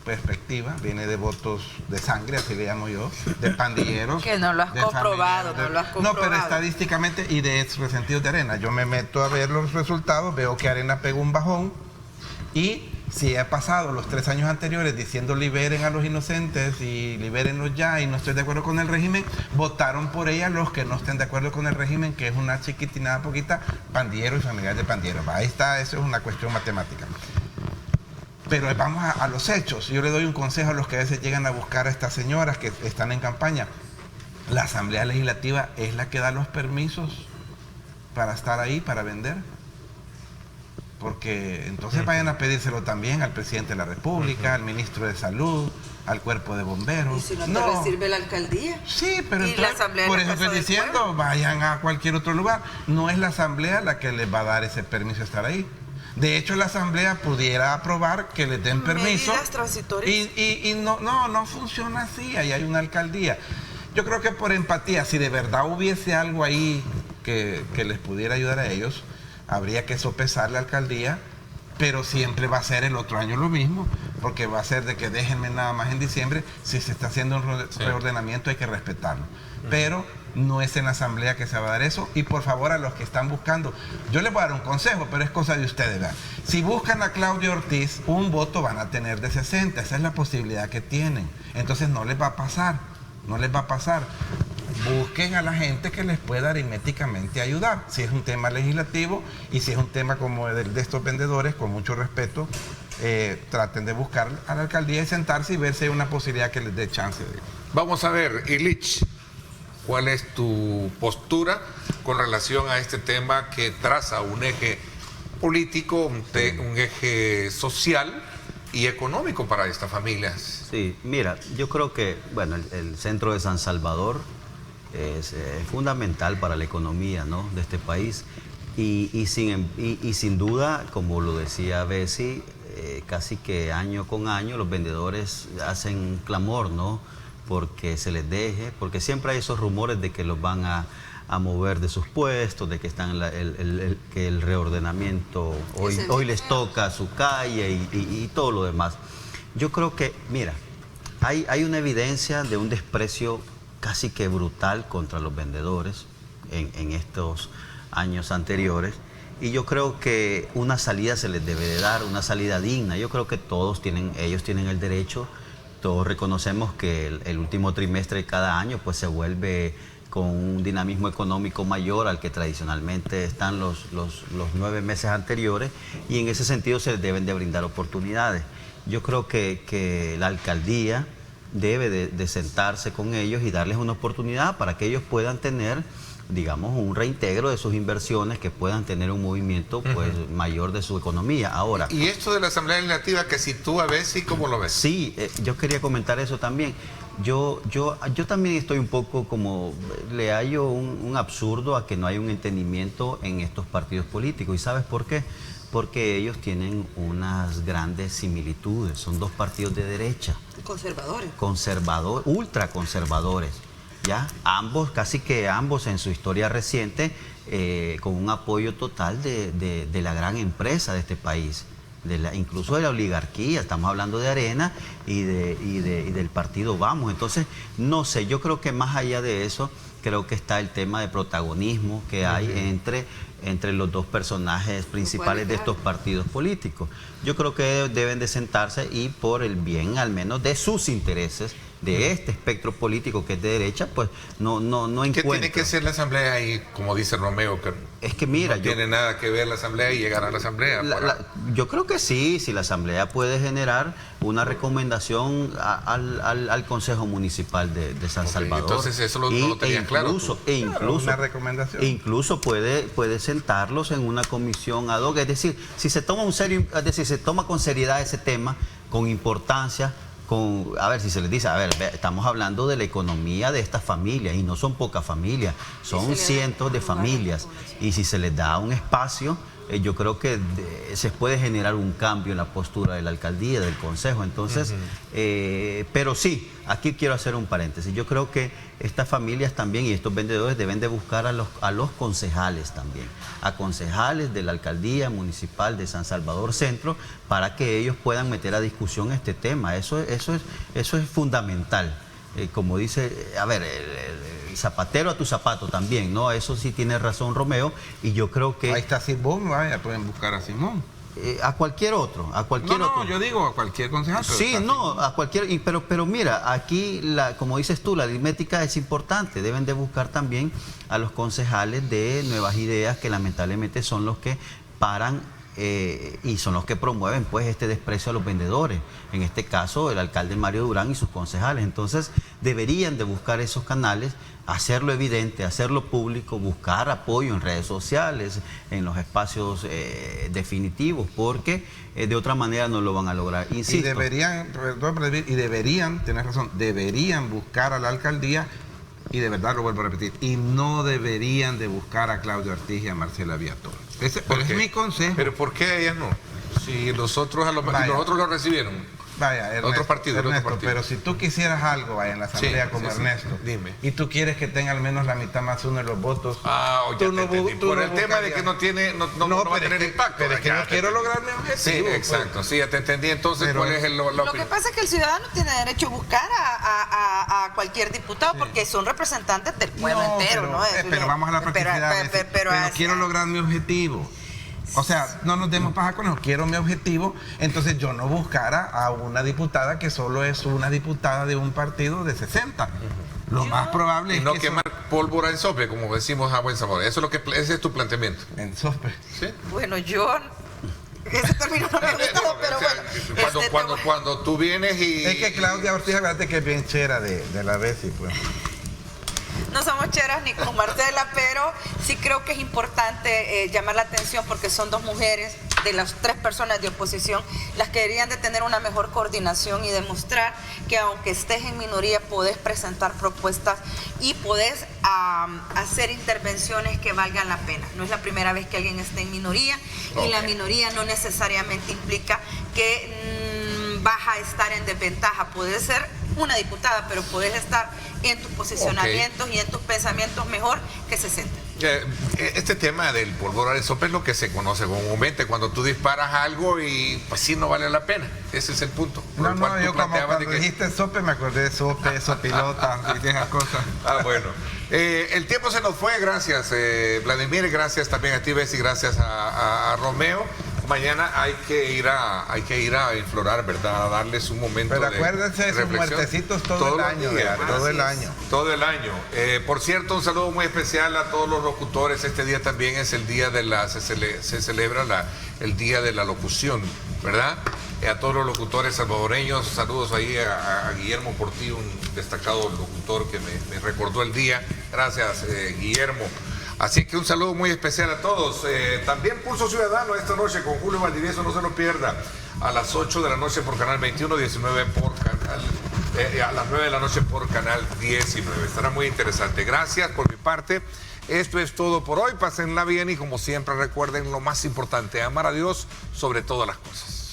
Speaker 3: perspectiva, viene de votos de sangre, así le llamo yo, de pandilleros.
Speaker 2: Que no lo has comprobado,
Speaker 3: No, pero estadísticamente y de resentidos de Arena. Yo me meto a ver los resultados, veo que Arena pegó un bajón y si he pasado los 3 años anteriores diciendo liberen a los inocentes y libérenlos ya y no estoy de acuerdo con el régimen, votaron por ella los que no estén de acuerdo con el régimen, que es una chiquitinada poquita, pandilleros y familiares de pandilleros. Ahí está, eso es una cuestión matemática. Pero vamos a los hechos. Yo le doy un consejo a los que a veces llegan a buscar a estas señoras que están en campaña. La Asamblea Legislativa es la que da los permisos para estar ahí, para vender. Porque entonces vayan a pedírselo también al presidente de la República, al ministro de Salud, al cuerpo de bomberos.
Speaker 2: ¿Y si no te recibe la alcaldía?
Speaker 3: Sí, pero
Speaker 2: ¿Y
Speaker 3: entonces,
Speaker 2: la Asamblea
Speaker 3: por
Speaker 2: de la
Speaker 3: eso
Speaker 2: Casa
Speaker 3: estoy
Speaker 2: del
Speaker 3: diciendo,
Speaker 2: Pueblo?
Speaker 3: vayan a cualquier otro lugar. No es la Asamblea la que les va a dar ese permiso de estar ahí. De hecho, la Asamblea pudiera aprobar que les den permiso.
Speaker 2: Medidas transitorias.
Speaker 3: Y no funciona así. Ahí hay una alcaldía. Yo creo que por empatía, si de verdad hubiese algo ahí que les pudiera ayudar a ellos, habría que sopesar la alcaldía, pero siempre va a ser el otro año lo mismo, porque va a ser de que déjenme nada más en diciembre. Si se está haciendo un reordenamiento hay que respetarlo. Pero no es en la Asamblea que se va a dar eso. Y por favor, a los que están buscando, yo les voy a dar un consejo, pero es cosa de ustedes, ¿verdad? Si buscan a Claudia Ortiz, un voto van a tener de 60, esa es la posibilidad que tienen. Entonces no les va a pasar, no les va a pasar. busquen a la gente que les pueda aritméticamente ayudar. Si es un tema legislativo y si es un tema como el de estos vendedores, con mucho respeto, traten de buscar a la alcaldía y sentarse y ver si hay una posibilidad que les dé chance de...
Speaker 1: Vamos a ver, Illich, ¿cuál es tu postura con relación a este tema que traza un eje político, un eje social y económico para estas familias?
Speaker 4: Sí, mira, yo creo que, bueno, el centro de San Salvador es fundamental para la economía, ¿no?, de este país. Y sin duda, como lo decía Bessie, casi que año con año los vendedores hacen clamor, ¿no?, porque se les deje, porque siempre hay esos rumores de que los van a mover de sus puestos, de que están que el reordenamiento hoy les toca su calle y todo lo demás. Yo creo que, mira, hay una evidencia de un desprecio casi que brutal contra los vendedores en estos años anteriores, y yo creo que una salida se les debe de dar, una salida digna. Yo creo que ellos tienen el derecho. Todos reconocemos que el último trimestre de cada año pues se vuelve con un dinamismo económico mayor al que tradicionalmente están los 9 meses anteriores, y en ese sentido se les deben de brindar oportunidades. Yo creo que la alcaldía debe de sentarse con ellos y darles una oportunidad para que ellos puedan tener, digamos, un reintegro de sus inversiones, que puedan tener un movimiento pues mayor de su economía. Ahora,
Speaker 1: y esto de la Asamblea Legislativa que sitúa Bessie, ¿cómo lo ves?
Speaker 4: Sí, yo quería comentar eso también. Yo también estoy un poco como, le hallo un absurdo a que no hay un entendimiento en estos partidos políticos. ¿Y sabes por qué? Porque ellos tienen unas grandes similitudes. Son dos partidos de derecha. Conservadores. Ultraconservadores. ¿Ya? Casi que ambos en su historia reciente, con un apoyo total de la gran empresa de este país, incluso de la oligarquía. Estamos hablando de Arena y del partido Vamos. Entonces, no sé, yo creo que más allá de eso, creo que está el tema de protagonismo que hay entre los dos personajes principales de estos partidos políticos. Yo creo que deben de sentarse y, por el bien al menos de sus intereses, de este espectro político que es de derecha, pues no encuentra.
Speaker 1: ¿Qué tiene que ser la Asamblea ahí, como dice Romeo, que
Speaker 4: es que mira,
Speaker 1: no tiene nada que ver la Asamblea y llegar a la Asamblea?
Speaker 4: Yo creo que sí, si la Asamblea puede generar una recomendación al Consejo Municipal de San Salvador.
Speaker 1: Entonces eso no lo tenían claro.
Speaker 4: Incluso
Speaker 3: una recomendación.
Speaker 4: Incluso puede sentarlos en una comisión ad hoc. Es decir, si se toma con seriedad ese tema, con importancia, a ver, si se les dice, a ver, estamos hablando de la economía de estas familias, y no son pocas familias, son cientos de familias, y si se les da un espacio, yo creo que se puede generar un cambio en la postura de la alcaldía, del consejo. Entonces, pero sí, aquí quiero hacer un paréntesis. Yo creo que estas familias también y estos vendedores deben de buscar a los concejales también, a concejales de la alcaldía municipal de San Salvador Centro, para que ellos puedan meter a discusión este tema. Eso es fundamental. Como dice, a ver, el zapatero a tu zapato también, ¿no? Eso sí tiene razón Romeo, y yo creo que...
Speaker 3: Ahí está Simón, vaya, pueden buscar a Simón.
Speaker 4: A cualquier otro,
Speaker 3: No, yo digo a cualquier concejal.
Speaker 4: Sí, no, a cualquier... Pero mira, aquí, como dices tú, la aritmética es importante. Deben de buscar también a los concejales de Nuevas Ideas, que lamentablemente son los que paran y son los que promueven pues este desprecio a los vendedores. En este caso, el alcalde Mario Durán y sus concejales. Entonces, deberían de buscar esos canales, hacerlo evidente, hacerlo público, buscar apoyo en redes sociales, en los espacios definitivos, porque de otra manera no lo van a lograr. Insisto.
Speaker 3: Y deberían, tienes razón, deberían buscar a la alcaldía, y de verdad lo vuelvo a repetir, y no deberían de buscar a Claudio Ortiz y a Marcela Viator. Pero es mi consejo.
Speaker 1: ¿Pero por qué ellas no? Si nosotros lo recibieron.
Speaker 3: Vaya, Ernesto,
Speaker 1: otro partido.
Speaker 3: Pero si tú quisieras algo, vaya, en la asamblea como Ernesto,
Speaker 1: dime.
Speaker 3: Y tú quieres que tenga al menos la mitad más uno de los votos.
Speaker 1: Tú no por el tema de que no va a tener impacto.
Speaker 3: Pero es que yo quiero lograr mi objetivo.
Speaker 1: Sí, exacto, sí, ya te entendí. Entonces, ¿cuál es
Speaker 2: lo que pasa es que el ciudadano tiene derecho a buscar a cualquier diputado, porque son representantes del pueblo entero, ¿no?
Speaker 3: Pero vamos a la practicidad. Pero quiero lograr mi objetivo. O sea, no nos demos paja con eso, quiero mi objetivo. Entonces yo no buscara a una diputada que solo es una diputada de un partido de 60. Lo más probable
Speaker 1: Y
Speaker 3: es
Speaker 1: no
Speaker 3: que
Speaker 1: quemar pólvora en sope, como decimos a buen sabor. Eso es lo que, ese es tu planteamiento.
Speaker 3: en sope.
Speaker 1: ¿Sí?
Speaker 2: Bueno, ese término no me gustó, pero bueno.
Speaker 1: Cuando tú vienes y...
Speaker 3: Es que Claudia Ortiz, acuérdate que es bien chera de la Bessie, pues.
Speaker 2: No somos cheras ni con Marcela, pero sí creo que es importante llamar la atención porque son dos mujeres de las 3 personas de oposición las que deberían de tener una mejor coordinación y demostrar que aunque estés en minoría podés presentar propuestas y podés hacer intervenciones que valgan la pena. No es la primera vez que alguien esté en minoría y la minoría no necesariamente implica que vas a estar en desventaja. Puedes ser una diputada, pero puedes estar en tus posicionamientos y en tus pensamientos mejor que 60.
Speaker 1: Este tema del pólvora de sope es lo que se conoce comúnmente, cuando tú disparas algo y pues sí no vale la pena. Ese es el punto.
Speaker 3: No, yo como cuando dijiste sope me acordé de sope, sopilota y de esas cosas.
Speaker 1: Bueno. El tiempo se nos fue, gracias Vladimir, gracias también a ti, Bessie, gracias a Romeo. Mañana hay que ir a Inflorar, ¿verdad? A darles un momento de reflexión.
Speaker 3: Pero acuérdense de sus muertecitos todo el año,
Speaker 1: todo el año. Por cierto, un saludo muy especial a todos los locutores. Este día también es el día se celebra el día de la locución, ¿verdad? A todos los locutores salvadoreños, saludos ahí a Guillermo Portillo, un destacado locutor que me recordó el día. Gracias, Guillermo. Así que un saludo muy especial a todos. También Pulso Ciudadano esta noche con Julio Valdivieso, no se lo pierda. A las 8 de la noche por Canal 21, 19 por Canal, a las 9 de la noche por Canal 19. Estará muy interesante. Gracias por mi parte. Esto es todo por hoy. Pásenla bien y como siempre recuerden lo más importante, amar a Dios sobre todas las cosas.